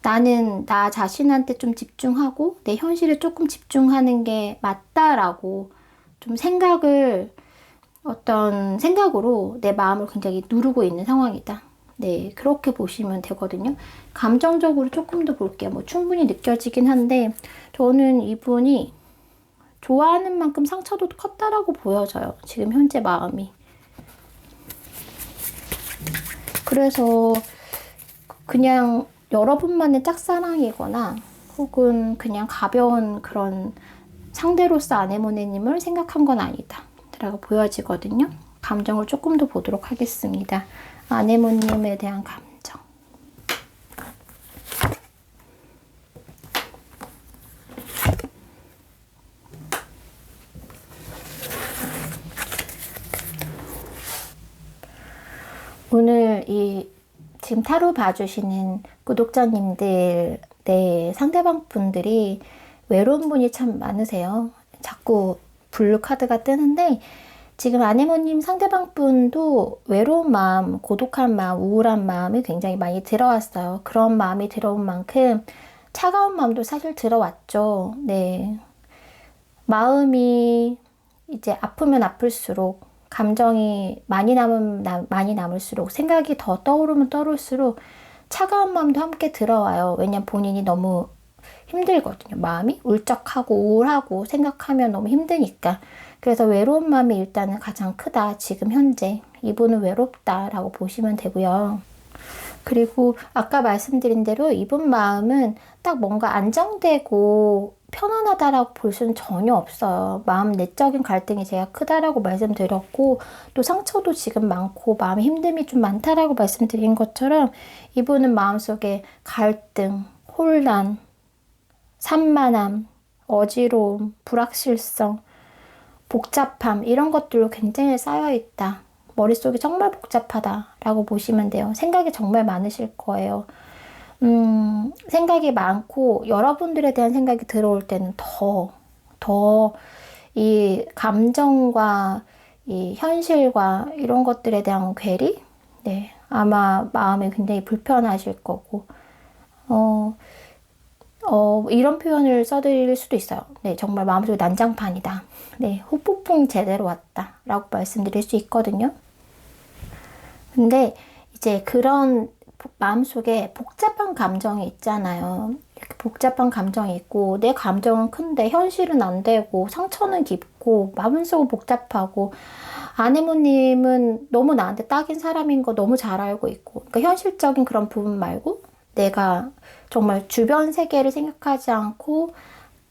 S1: 나는 나 자신한테 좀 집중하고 내 현실에 조금 집중하는 게 맞다라고 좀 어떤 생각으로 내 마음을 굉장히 누르고 있는 상황이다. 네, 그렇게 보시면 되거든요. 감정적으로 조금 더 볼게요. 뭐 충분히 느껴지긴 한데 저는 이분이 좋아하는 만큼 상처도 컸다라고 보여져요. 지금 현재 마음이. 그래서 그냥 여러분만의 짝사랑이거나 혹은 그냥 가벼운 그런 상대로서 아내모네님을 생각한 건 아니다 라고 보여지거든요. 감정을 조금 더 보도록 하겠습니다. 아내모님에 대한 감정. 오늘 지금 타로 봐주시는 구독자님들, 네, 상대방 분들이 외로운 분이 참 많으세요. 자꾸 블루 카드가 뜨는데 지금 아내모님 상대방 분도 외로운 마음, 고독한 마음, 우울한 마음이 굉장히 많이 들어왔어요. 그런 마음이 들어온 만큼 차가운 마음도 사실 들어왔죠. 네. 마음이 이제 아프면 아플수록 감정이 많이 남을수록 생각이 더 떠오르면 떠올수록 차가운 마음도 함께 들어와요. 왜냐면 본인이 너무 힘들거든요. 마음이 울적하고 우울하고 생각하면 너무 힘드니까. 그래서 외로운 마음이 일단은 가장 크다. 지금 현재 이분은 외롭다라고 보시면 되고요. 그리고 아까 말씀드린 대로 이분 마음은 딱 뭔가 안정되고 편안하다라고 볼 수는 전혀 없어요. 마음 내적인 갈등이 제가 크다라고 말씀드렸고 또 상처도 지금 많고 마음의 힘듦이 좀 많다라고 말씀드린 것처럼 이분은 마음속에 갈등, 혼란, 산만함, 어지러움, 불확실성, 복잡함 이런 것들로 굉장히 쌓여있다. 머릿속이 정말 복잡하다라고 보시면 돼요. 생각이 정말 많으실 거예요. 생각이 많고 여러분들에 대한 생각이 들어올 때는 더 이 감정과 이 현실과 이런 것들에 대한 괴리? 네, 아마 마음이 굉장히 불편하실 거고 이런 표현을 써드릴 수도 있어요. 네, 정말 마음속에 난장판이다. 네, 후폭풍 제대로 왔다 라고 말씀드릴 수 있거든요. 근데 이제 그런 마음속에 복잡한 감정이 있잖아요. 이렇게 복잡한 감정이 있고 내 감정은 큰데 현실은 안 되고 상처는 깊고 마음속은 복잡하고 아내모님은 너무 나한테 딱인 사람인 거 너무 잘 알고 있고 그러니까 현실적인 그런 부분 말고 내가 정말 주변 세계를 생각하지 않고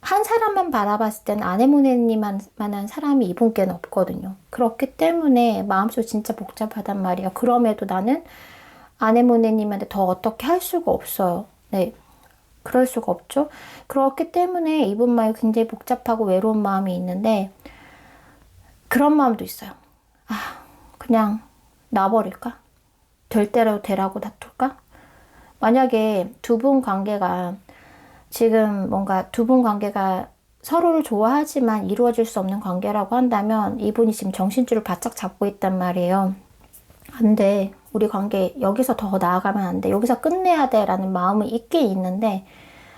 S1: 한 사람만 바라봤을 때는 아내모네님만한 사람이 이분께는 없거든요. 그렇기 때문에 마음속이 진짜 복잡하단 말이에요. 그럼에도 나는 아내모네님한테 더 어떻게 할 수가 없어요. 네, 그럴 수가 없죠. 그렇기 때문에 이분 마음이 굉장히 복잡하고 외로운 마음이 있는데 그런 마음도 있어요. 그냥 놔버릴까? 될 대로 되라고 놔둘까? 만약에 두 분 관계가 지금 뭔가 두 분 관계가 서로를 좋아하지만 이루어질 수 없는 관계라고 한다면 이분이 지금 정신줄을 바짝 잡고 있단 말이에요. 안 돼. 우리 관계 여기서 더 나아가면 안 돼. 여기서 끝내야 돼. 라는 마음은 있긴 있는데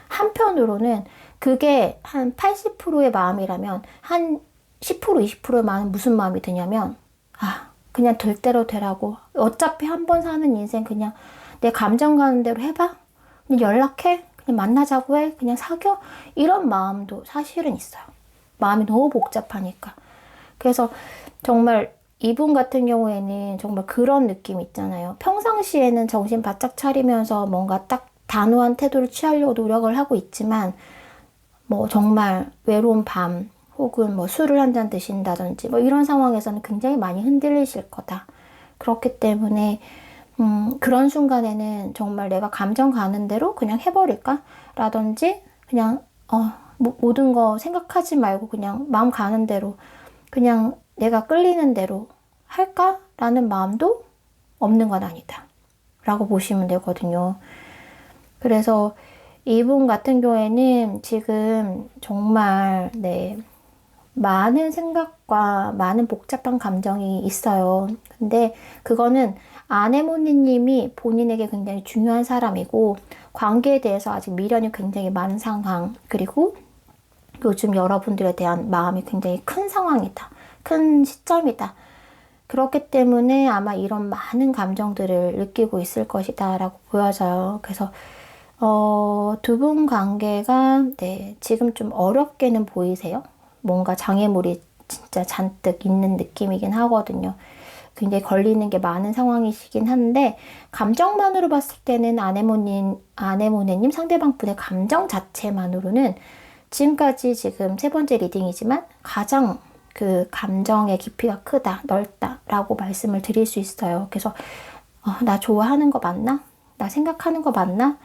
S1: 한편으로는 그게 한 80%의 마음이라면 한 10%, 20%의 마음은 무슨 마음이 드냐면 그냥 될 대로 되라고. 어차피 한 번 사는 인생 그냥 내 감정 가는 대로 해봐. 그냥 연락해. 그냥 만나자고 해. 그냥 사겨. 이런 마음도 사실은 있어요. 마음이 너무 복잡하니까. 그래서 정말 이분 같은 경우에는 정말 그런 느낌 있잖아요. 평상시에는 정신 바짝 차리면서 뭔가 딱 단호한 태도를 취하려고 노력을 하고 있지만 뭐 정말 외로운 밤 혹은 뭐 술을 한 잔 드신다든지 뭐 이런 상황에서는 굉장히 많이 흔들리실 거다. 그렇기 때문에 그런 순간에는 정말 내가 감정 가는 대로 그냥 해버릴까? 라든지 그냥 모든 거 생각하지 말고 그냥 마음 가는 대로 그냥 내가 끌리는 대로 할까? 라는 마음도 없는 건 아니다. 라고 보시면 되거든요. 그래서 이분 같은 경우에는 지금 정말 많은 생각과 많은 복잡한 감정이 있어요. 근데 그거는 아네모네님이 본인에게 굉장히 중요한 사람이고 관계에 대해서 아직 미련이 굉장히 많은 상황, 그리고 요즘 여러분들에 대한 마음이 굉장히 큰 상황이다. 큰 시점이다. 그렇기 때문에 아마 이런 많은 감정들을 느끼고 있을 것이다 라고 보여져요. 그래서 두 분 관계가 지금 좀 어렵게는 보이세요. 뭔가 장애물이 진짜 잔뜩 있는 느낌이긴 하거든요. 굉장히 걸리는 게 많은 상황이시긴 한데 감정만으로 봤을 때는 아네모네님 상대방 분의 감정 자체만으로는 지금까지 지금 세 번째 리딩이지만 가장 그 감정의 깊이가 크다, 넓다 라고 말씀을 드릴 수 있어요. 그래서 나 좋아하는 거 맞나? 나 생각하는 거 맞나?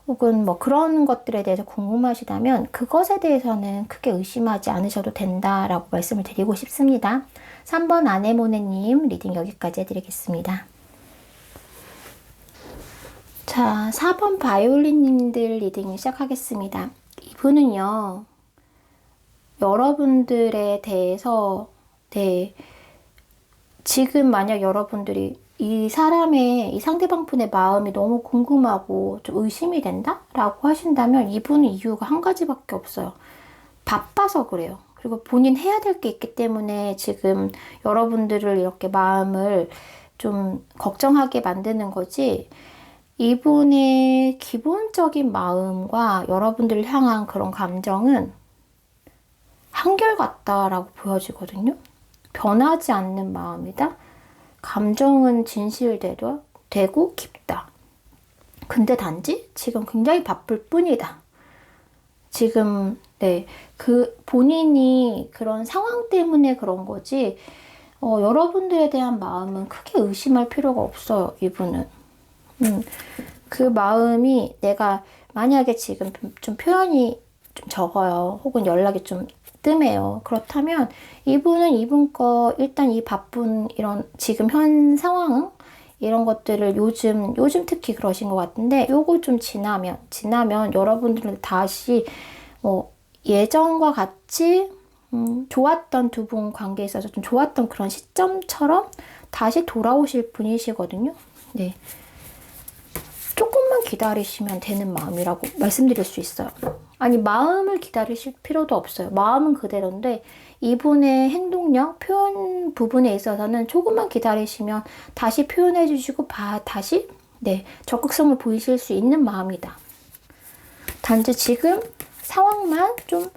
S1: 혹은 뭐 그런 것들에 대해서 궁금하시다면 그것에 대해서는 크게 의심하지 않으셔도 된다라고 말씀을 드리고 싶습니다. 3번 아네모네님 리딩 여기까지 해드리겠습니다. 자, 4번 바이올린님들 리딩 시작하겠습니다. 이분은요, 여러분들에 대해서 지금 만약 여러분들이 이 상대방 분의 마음이 너무 궁금하고 좀 의심이 된다? 라고 하신다면 이분은 이유가 한 가지밖에 없어요. 바빠서 그래요. 그리고 본인 해야 될 게 있기 때문에 지금 여러분들을 이렇게 마음을 좀 걱정하게 만드는 거지, 이분의 기본적인 마음과 여러분들을 향한 그런 감정은 한결같다라고 보여지거든요. 변하지 않는 마음이다. 감정은 진실되고 깊다. 근데 단지 지금 굉장히 바쁠 뿐이다. 지금 그 본인이 그런 상황 때문에 그런 거지 여러분들에 대한 마음은 크게 의심할 필요가 없어요. 이분은 그 마음이 내가 만약에 지금 좀 표현이 좀 적어요. 혹은 연락이 좀 뜸해요. 그렇다면 이분은 이분 거 일단 이 바쁜 이런 지금 현 상황 이런 것들을 요즘 특히 그러신 것 같은데 요거 좀 지나면 여러분들은 다시 예전과 같이 좋았던 두 분 관계에 있어서 좀 좋았던 그런 시점처럼 다시 돌아오실 분이시거든요. 네. 조금만 기다리시면 되는 마음이라고 말씀드릴 수 있어요. 아니, 마음을 기다리실 필요도 없어요. 마음은 그대로인데 이분의 행동력, 표현 부분에 있어서는 조금만 기다리시면 다시 표현해 주시고 다시 적극성을 보이실 수 있는 마음이다. 단지 지금 상황만 좀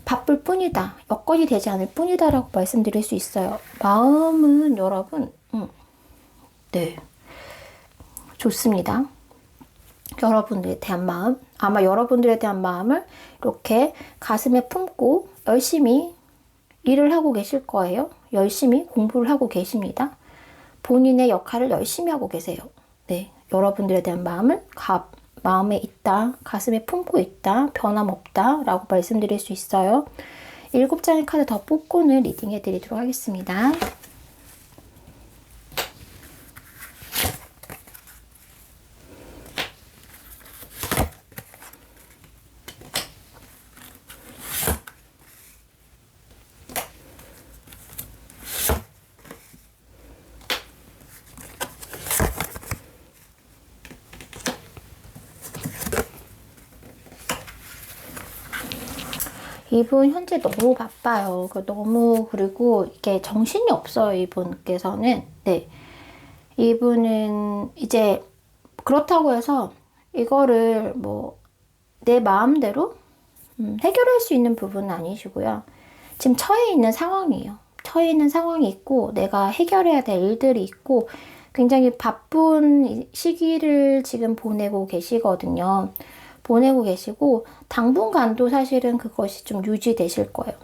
S1: 바쁠 뿐이다. 여건이 되지 않을 뿐이다 라고 말씀드릴 수 있어요. 마음은 여러분 좋습니다. 여러분들에 대한 마음, 아마 여러분들에 대한 마음을 이렇게 가슴에 품고 열심히 일을 하고 계실 거예요. 열심히 공부를 하고 계십니다. 본인의 역할을 열심히 하고 계세요. 여러분들에 대한 마음을 마음에 있다, 가슴에 품고 있다, 변함없다 라고 말씀드릴 수 있어요. 7장의 카드 더 뽑고는 리딩 해드리도록 하겠습니다. 이분 현재 너무 바빠요. 너무, 그리고 이게 정신이 없어요, 이분께서는. 네. 이분은 이제 그렇다고 해서 이거를 뭐 내 마음대로 해결할 수 있는 부분은 아니시고요. 지금 처해 있는 상황이에요. 처해 있는 상황이 있고 내가 해결해야 될 일들이 있고 굉장히 바쁜 시기를 지금 보내고 계시거든요. 보내고 계시고 당분간도 사실은 그것이 좀 유지되실 거예요.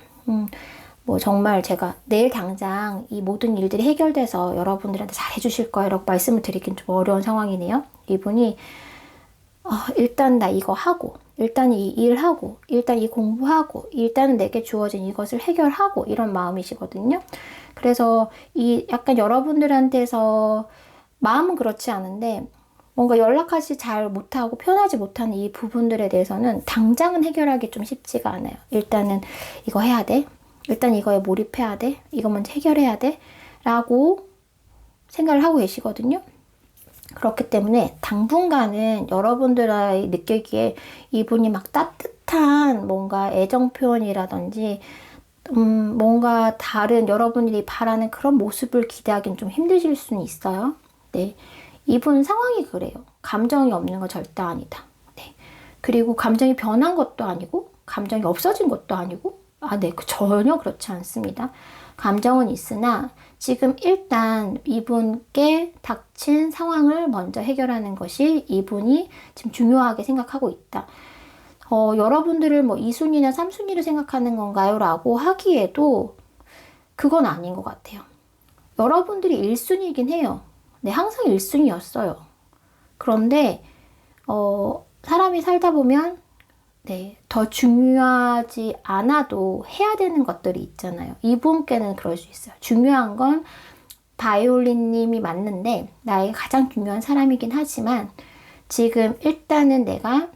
S1: 뭐 정말 제가 내일 당장 이 모든 일들이 해결돼서 여러분들한테 잘 해주실 거예요 라고 말씀을 드리긴 좀 어려운 상황이네요. 이분이 일단 나 이거 하고, 일단 이 일하고, 일단 이 공부하고, 일단은 내게 주어진 이것을 해결하고 이런 마음이시거든요. 그래서 이 약간 여러분들한테서 마음은 그렇지 않은데 뭔가 연락하지 잘 못하고 편하지 못한 이 부분들에 대해서는 당장은 해결하기 좀 쉽지가 않아요. 일단은 이거 해야 돼. 일단 이거에 몰입해야 돼. 이거 먼저 해결해야 돼. 라고 생각을 하고 계시거든요. 그렇기 때문에 당분간은 여러분들이 느끼기에 이분이 막 따뜻한 뭔가 애정 표현이라든지 뭔가 다른 여러분들이 바라는 그런 모습을 기대하기는 좀 힘드실 수는 있어요. 네. 이분 상황이 그래요. 감정이 없는 거 절대 아니다. 네. 그리고 감정이 변한 것도 아니고 감정이 없어진 것도 아니고 네. 전혀 그렇지 않습니다. 감정은 있으나 지금 일단 이분께 닥친 상황을 먼저 해결하는 것이 이분이 지금 중요하게 생각하고 있다. 여러분들을 뭐 2순위나 3순위를 생각하는 건가요? 라고 하기에도 그건 아닌 것 같아요. 여러분들이 1순위이긴 해요. 네, 항상 1순위였어요. 그런데 사람이 살다 보면 네, 더 중요하지 않아도 해야 되는 것들이 있잖아요. 이분께는 그럴 수 있어요. 중요한 건 바이올린님이 맞는데 나의 가장 중요한 사람이긴 하지만 지금 일단은 내가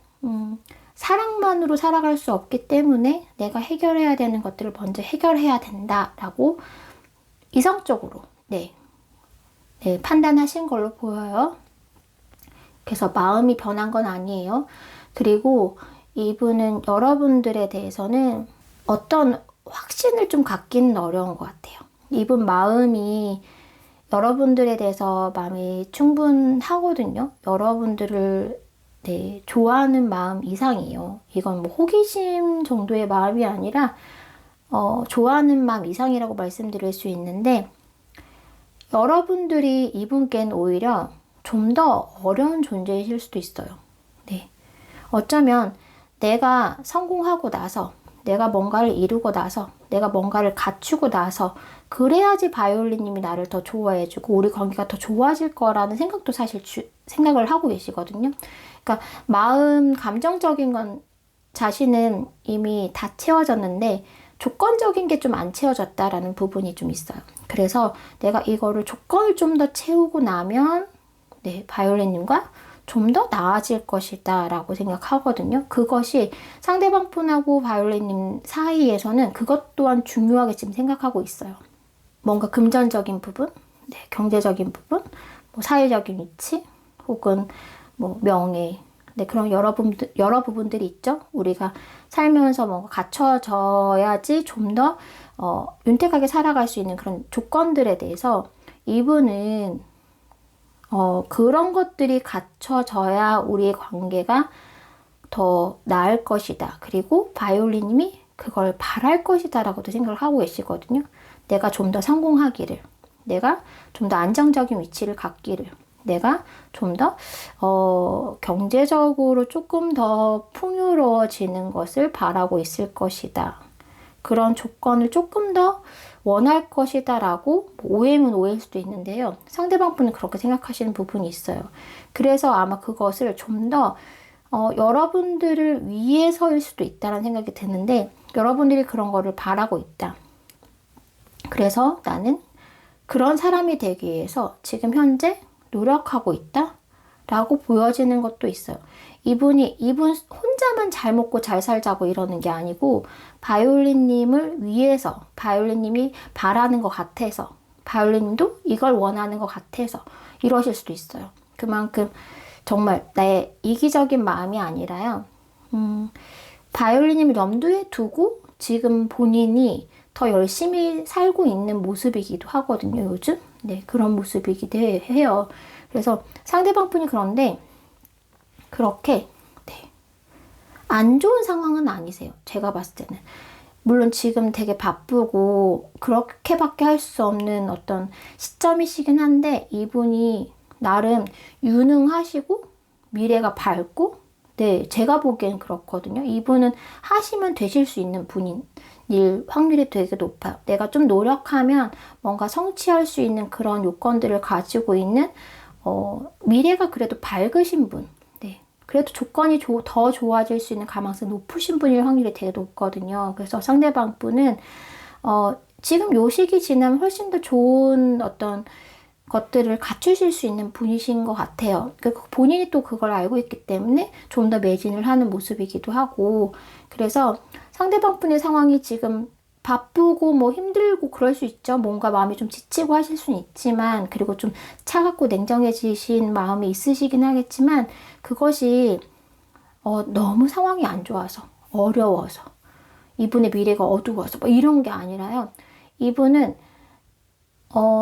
S1: 사랑만으로 살아갈 수 없기 때문에 내가 해결해야 되는 것들을 먼저 해결해야 된다라고 이성적으로 네, 판단하신 걸로 보여요. 그래서 마음이 변한 건 아니에요. 그리고 이분은 여러분들에 대해서는 어떤 확신을 좀 갖기는 어려운 것 같아요. 이분 마음이 여러분들에 대해서 마음이 충분하거든요. 여러분들을 좋아하는 마음 이상이에요. 이건 뭐 호기심 정도의 마음이 아니라 좋아하는 마음 이상이라고 말씀드릴 수 있는데 여러분들이 이분께는 오히려 좀 더 어려운 존재이실 수도 있어요. 네. 어쩌면 내가 성공하고 나서 내가 뭔가를 이루고 나서 내가 뭔가를 갖추고 나서 그래야지 바이올린님이 나를 더 좋아해주고 우리 관계가 더 좋아질 거라는 생각도 사실 생각을 하고 계시거든요. 그러니까 마음 감정적인 건 자신은 이미 다 채워졌는데 조건적인 게 좀 안 채워졌다라는 부분이 좀 있어요. 그래서 내가 이거를 조건을 좀 더 채우고 나면 네, 바이올린님과 좀 더 나아질 것이다 라고 생각하거든요. 그것이 상대방 분하고 바이올린님 사이에서는 그것 또한 중요하게 지금 생각하고 있어요. 뭔가 금전적인 부분, 네, 경제적인 부분, 뭐 사회적인 위치, 혹은 뭐 명예, 네, 그런 여러 부분들이 있죠. 우리가 살면서 뭔가 갖춰져야지 좀 더 윤택하게 살아갈 수 있는 그런 조건들에 대해서 이분은 그런 것들이 갖춰져야 우리의 관계가 더 나을 것이다. 그리고 바이올린님이 그걸 바랄 것이다 라고도 생각을 하고 계시거든요. 내가 좀 더 성공하기를, 내가 좀 더 안정적인 위치를 갖기를, 내가 좀 더 경제적으로 조금 더 풍요로워지는 것을 바라고 있을 것이다. 그런 조건을 조금 더 원할 것이다 라고 오해면 오해일 수도 있는데요. 상대방 분은 그렇게 생각하시는 부분이 있어요. 그래서 아마 그것을 좀 더 여러분들을 위해서일 수도 있다는 생각이 드는데 여러분들이 그런 거를 바라고 있다. 그래서 나는 그런 사람이 되기 위해서 지금 현재 노력하고 있다 라고 보여지는 것도 있어요. 이분 혼자만 잘 먹고 잘 살자고 이러는 게 아니고 바이올린님을 위해서 바이올린님이 바라는 것 같아서 바이올린님도 이걸 원하는 것 같아서 이러실 수도 있어요. 그만큼 정말 나의 이기적인 마음이 아니라요. 바이올린님을 염두에 두고 지금 본인이 더 열심히 살고 있는 모습이기도 하거든요, 요즘. 네, 그런 모습이기도 해요. 그래서 상대방 분이 그런데 그렇게 네, 안 좋은 상황은 아니세요. 제가 봤을 때는. 물론 지금 되게 바쁘고 그렇게밖에 할 수 없는 어떤 시점이시긴 한데 이분이 나름 유능하시고 미래가 밝고 네, 제가 보기엔 그렇거든요. 이분은 하시면 되실 수 있는 분인 일 확률이 되게 높아요. 내가 좀 노력하면 뭔가 성취할 수 있는 그런 요건들을 가지고 있는 미래가 그래도 밝으신 분. 네. 그래도 조건이 더 좋아질 수 있는 가능성이 높으신 분일 확률이 되게 높거든요. 그래서 상대방 분은 지금 요 시기 지나면 훨씬 더 좋은 어떤 것들을 갖추실 수 있는 분이신 것 같아요. 본인이 또 그걸 알고 있기 때문에 좀 더 매진을 하는 모습이기도 하고 그래서 상대방 분의 상황이 지금 바쁘고 뭐 힘들고 그럴 수 있죠. 뭔가 마음이 좀 지치고 하실 수는 있지만 그리고 좀 차갑고 냉정해지신 마음이 있으시긴 하겠지만 그것이 너무 상황이 안 좋아서 어려워서 이분의 미래가 어두워서 뭐 이런 게 아니라요. 이분은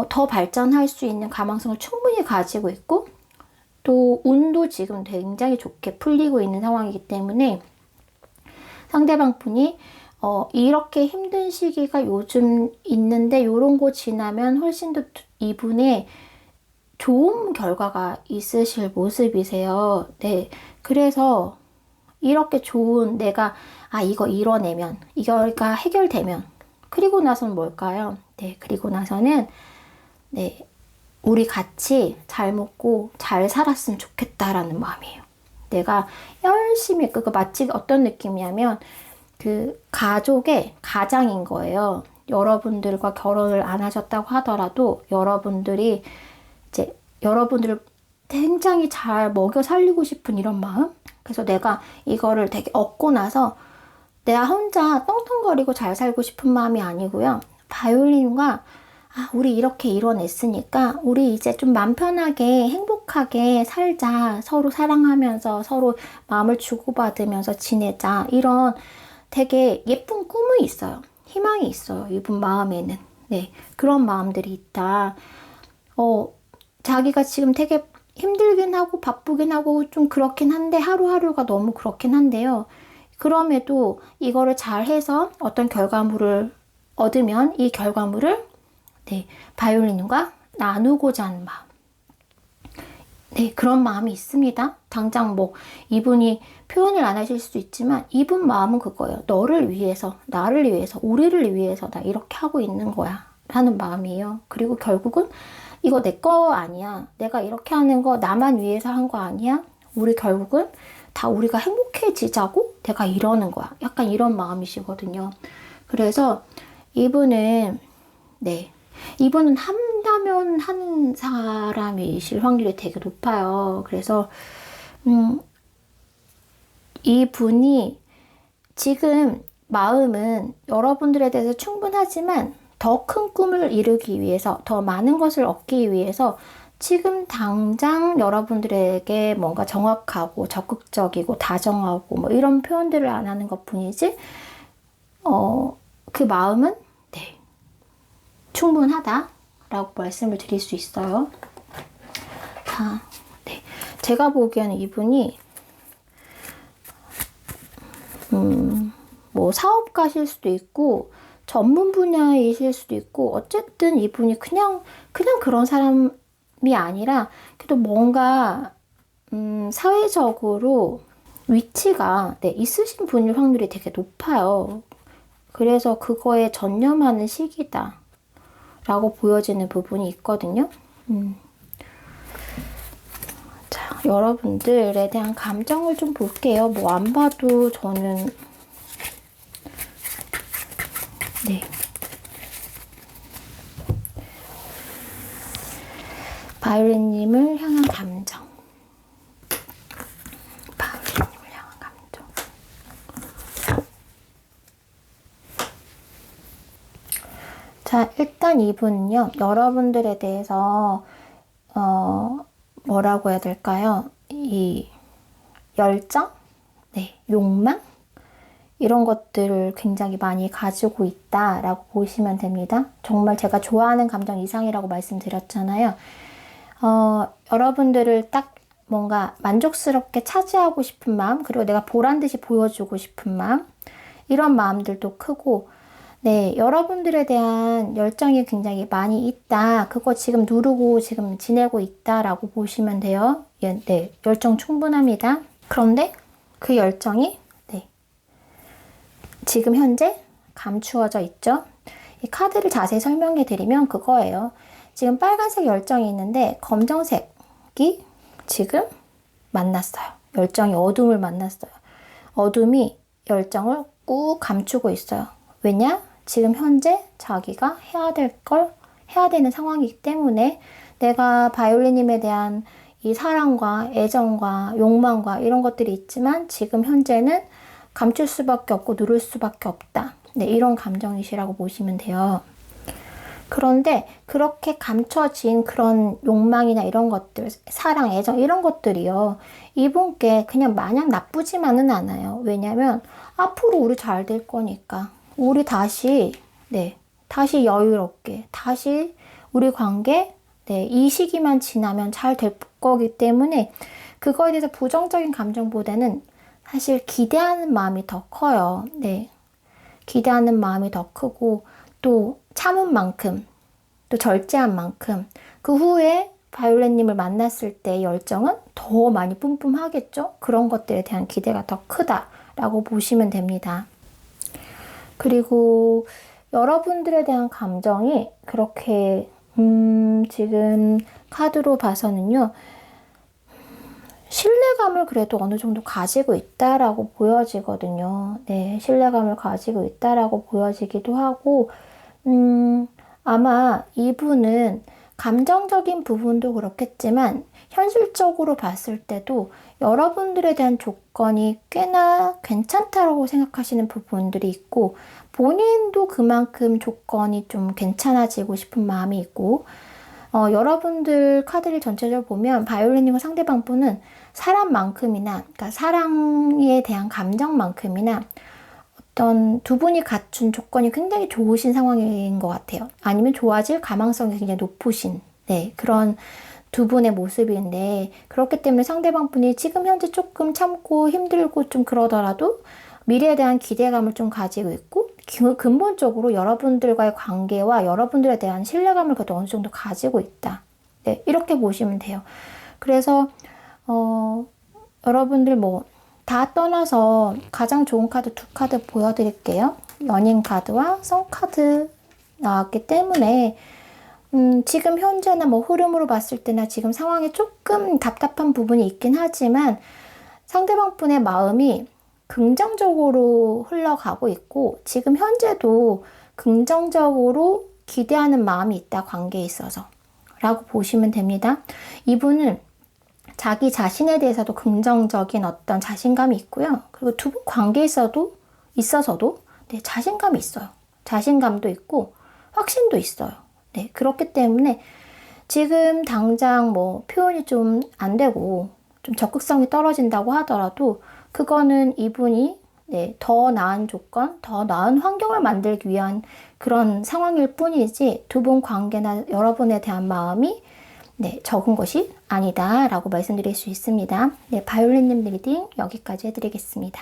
S1: 더 발전할 수 있는 가망성을 충분히 가지고 있고 또 운도 지금 굉장히 좋게 풀리고 있는 상황이기 때문에 상대방 분이 이렇게 힘든 시기가 요즘 있는데 요런 거 지나면 훨씬 더 이분의 좋은 결과가 있으실 모습이세요. 네. 그래서 이렇게 좋은 내가 이거 이뤄내면 이거가 해결되면 그리고 나서는 뭘까요? 네. 그리고 나서는 네. 우리 같이 잘 먹고 잘 살았으면 좋겠다라는 마음이에요. 내가 열심히 그거 마치 어떤 느낌이냐면 그 가족의 가장인 거예요. 여러분들과 결혼을 안 하셨다고 하더라도 여러분들이 이제 여러분들을 굉장히 잘 먹여 살리고 싶은 이런 마음? 그래서 내가 이거를 되게 얻고 나서 내가 혼자 떵떵거리고 잘 살고 싶은 마음이 아니고요. 바이올린과 우리 이렇게 이뤄냈으니까 우리 이제 좀 마음 편하게 행복하게 살자. 서로 사랑하면서 서로 마음을 주고받으면서 지내자. 이런 되게 예쁜 꿈이 있어요. 희망이 있어요. 이분 마음에는. 네, 그런 마음들이 있다. 자기가 지금 되게 힘들긴 하고 바쁘긴 하고 좀 그렇긴 한데 하루하루가 너무 그렇긴 한데요. 그럼에도 이거를 잘해서 어떤 결과물을 얻으면 이 결과물을 네, 바이올린과 나누고자 하는 마음. 네, 그런 마음이 있습니다. 당장 뭐 이분이 표현을 안 하실 수도 있지만 이분 마음은 그거예요. 너를 위해서, 나를 위해서, 우리를 위해서 나 이렇게 하고 있는 거야 라는 마음이에요. 그리고 결국은 이거 내 거 아니야. 내가 이렇게 하는 거 나만 위해서 한 거 아니야. 우리 결국은 다 우리가 행복해지자고 내가 이러는 거야. 약간 이런 마음이시거든요. 그래서 이분은 네, 이분은 한다면 하는 사람이실 확률이 되게 높아요. 그래서 이분이 지금 마음은 여러분들에 대해서 충분하지만 더 큰 꿈을 이루기 위해서 더 많은 것을 얻기 위해서 지금 당장 여러분들에게 뭔가 정확하고 적극적이고 다정하고 뭐 이런 표현들을 안 하는 것 뿐이지 그 마음은 네, 충분하다라고 말씀을 드릴 수 있어요. 네. 제가 보기에는 이분이 뭐 사업가실 수도 있고 전문 분야이실 수도 있고 어쨌든 이분이 그냥 그런 사람이 아니라 그래도 뭔가 사회적으로 위치가 네, 있으신 분일 확률이 되게 높아요. 그래서 그거에 전념하는 시기다 라고 보여지는 부분이 있거든요. 자, 여러분들에 대한 감정을 좀 볼게요. 뭐 안 봐도 저는 네. 바이올린님을 향한 감정. 바이올린님을 향한 감정. 자, 일단 이분은요, 여러분들에 대해서, 뭐라고 해야 될까요? 이 열정? 네, 욕망? 이런 것들을 굉장히 많이 가지고 있다라고 보시면 됩니다. 정말 제가 좋아하는 감정 이상이라고 말씀드렸잖아요. 여러분들을 딱 뭔가 만족스럽게 차지하고 싶은 마음, 그리고 내가 보란 듯이 보여주고 싶은 마음, 이런 마음들도 크고, 네, 여러분들에 대한 열정이 굉장히 많이 있다. 그거 지금 누르고 지금 지내고 있다라고 보시면 돼요. 네, 열정 충분합니다. 그런데 그 열정이 지금 현재 감추어져 있죠. 이 카드를 자세히 설명해 드리면 그거예요. 지금 빨간색 열정이 있는데 검정색이 지금 만났어요. 열정이 어둠을 만났어요. 어둠이 열정을 꾹 감추고 있어요. 왜냐? 지금 현재 자기가 해야 될 걸 해야 되는 상황이기 때문에 내가 바이올린님에 대한 이 사랑과 애정과 욕망과 이런 것들이 있지만 지금 현재는 감출 수밖에 없고 누를 수밖에 없다. 네, 이런 감정이시라고 보시면 돼요. 그런데 그렇게 감춰진 그런 욕망이나 이런 것들, 사랑, 애정 이런 것들이요. 이분께 그냥 마냥 나쁘지만은 않아요. 왜냐면 앞으로 우리 잘 될 거니까. 우리 다시 여유롭게, 다시 우리 관계, 이 시기만 지나면 잘 될 거기 때문에 그거에 대해서 부정적인 감정보다는 사실 기대하는 마음이 더 커요. 네. 기대하는 마음이 더 크고 또 참은 만큼 또 절제한 만큼 그 후에 바이올렛님을 만났을 때 열정은 더 많이 뿜뿜하겠죠? 그런 것들에 대한 기대가 더 크다라고 보시면 됩니다. 그리고 여러분들에 대한 감정이 그렇게 지금 카드로 봐서는요. 신뢰감을 그래도 어느 정도 가지고 있다라고 보여지거든요. 네, 신뢰감을 가지고 있다라고 보여지기도 하고, 아마 이분은 감정적인 부분도 그렇겠지만, 현실적으로 봤을 때도 여러분들에 대한 조건이 꽤나 괜찮다라고 생각하시는 부분들이 있고, 본인도 그만큼 조건이 좀 괜찮아지고 싶은 마음이 있고, 여러분들 카드를 전체적으로 보면 바이올린님과 상대방 분은 사람만큼이나, 그러니까 사랑에 대한 감정만큼이나 어떤 두 분이 갖춘 조건이 굉장히 좋으신 상황인 것 같아요. 아니면 좋아질 가망성이 굉장히 높으신, 그런 두 분의 모습인데, 그렇기 때문에 상대방 분이 지금 현재 조금 참고 힘들고 좀 그러더라도 미래에 대한 기대감을 좀 가지고 있고, 근본적으로 여러분들과의 관계와 여러분들에 대한 신뢰감을 그래도 어느 정도 가지고 있다. 네, 이렇게 보시면 돼요. 그래서 여러분들 다 떠나서 가장 좋은 카드 두 카드 보여드릴게요. 연인 카드와 성 카드 나왔기 때문에 지금 현재나 흐름으로 봤을 때나 지금 상황에 조금 답답한 부분이 있긴 하지만 상대방 분의 마음이 긍정적으로 흘러가고 있고 지금 현재도 긍정적으로 기대하는 마음이 있다, 관계에 있어서 라고 보시면 됩니다. 이분은 자기 자신에 대해서도 긍정적인 어떤 자신감이 있고요. 그리고 두 분 관계에 있어서도 자신감이 있어요. 자신감도 있고 확신도 있어요. 네, 그렇기 때문에 지금 당장 표현이 좀 안 되고 좀 적극성이 떨어진다고 하더라도 그거는 이분이 더 나은 조건, 더 나은 환경을 만들기 위한 그런 상황일 뿐이지 두 분 관계나 여러분에 대한 마음이 적은 것이 아니다 라고 말씀드릴 수 있습니다. 바이올린님 리딩 여기까지 해드리겠습니다.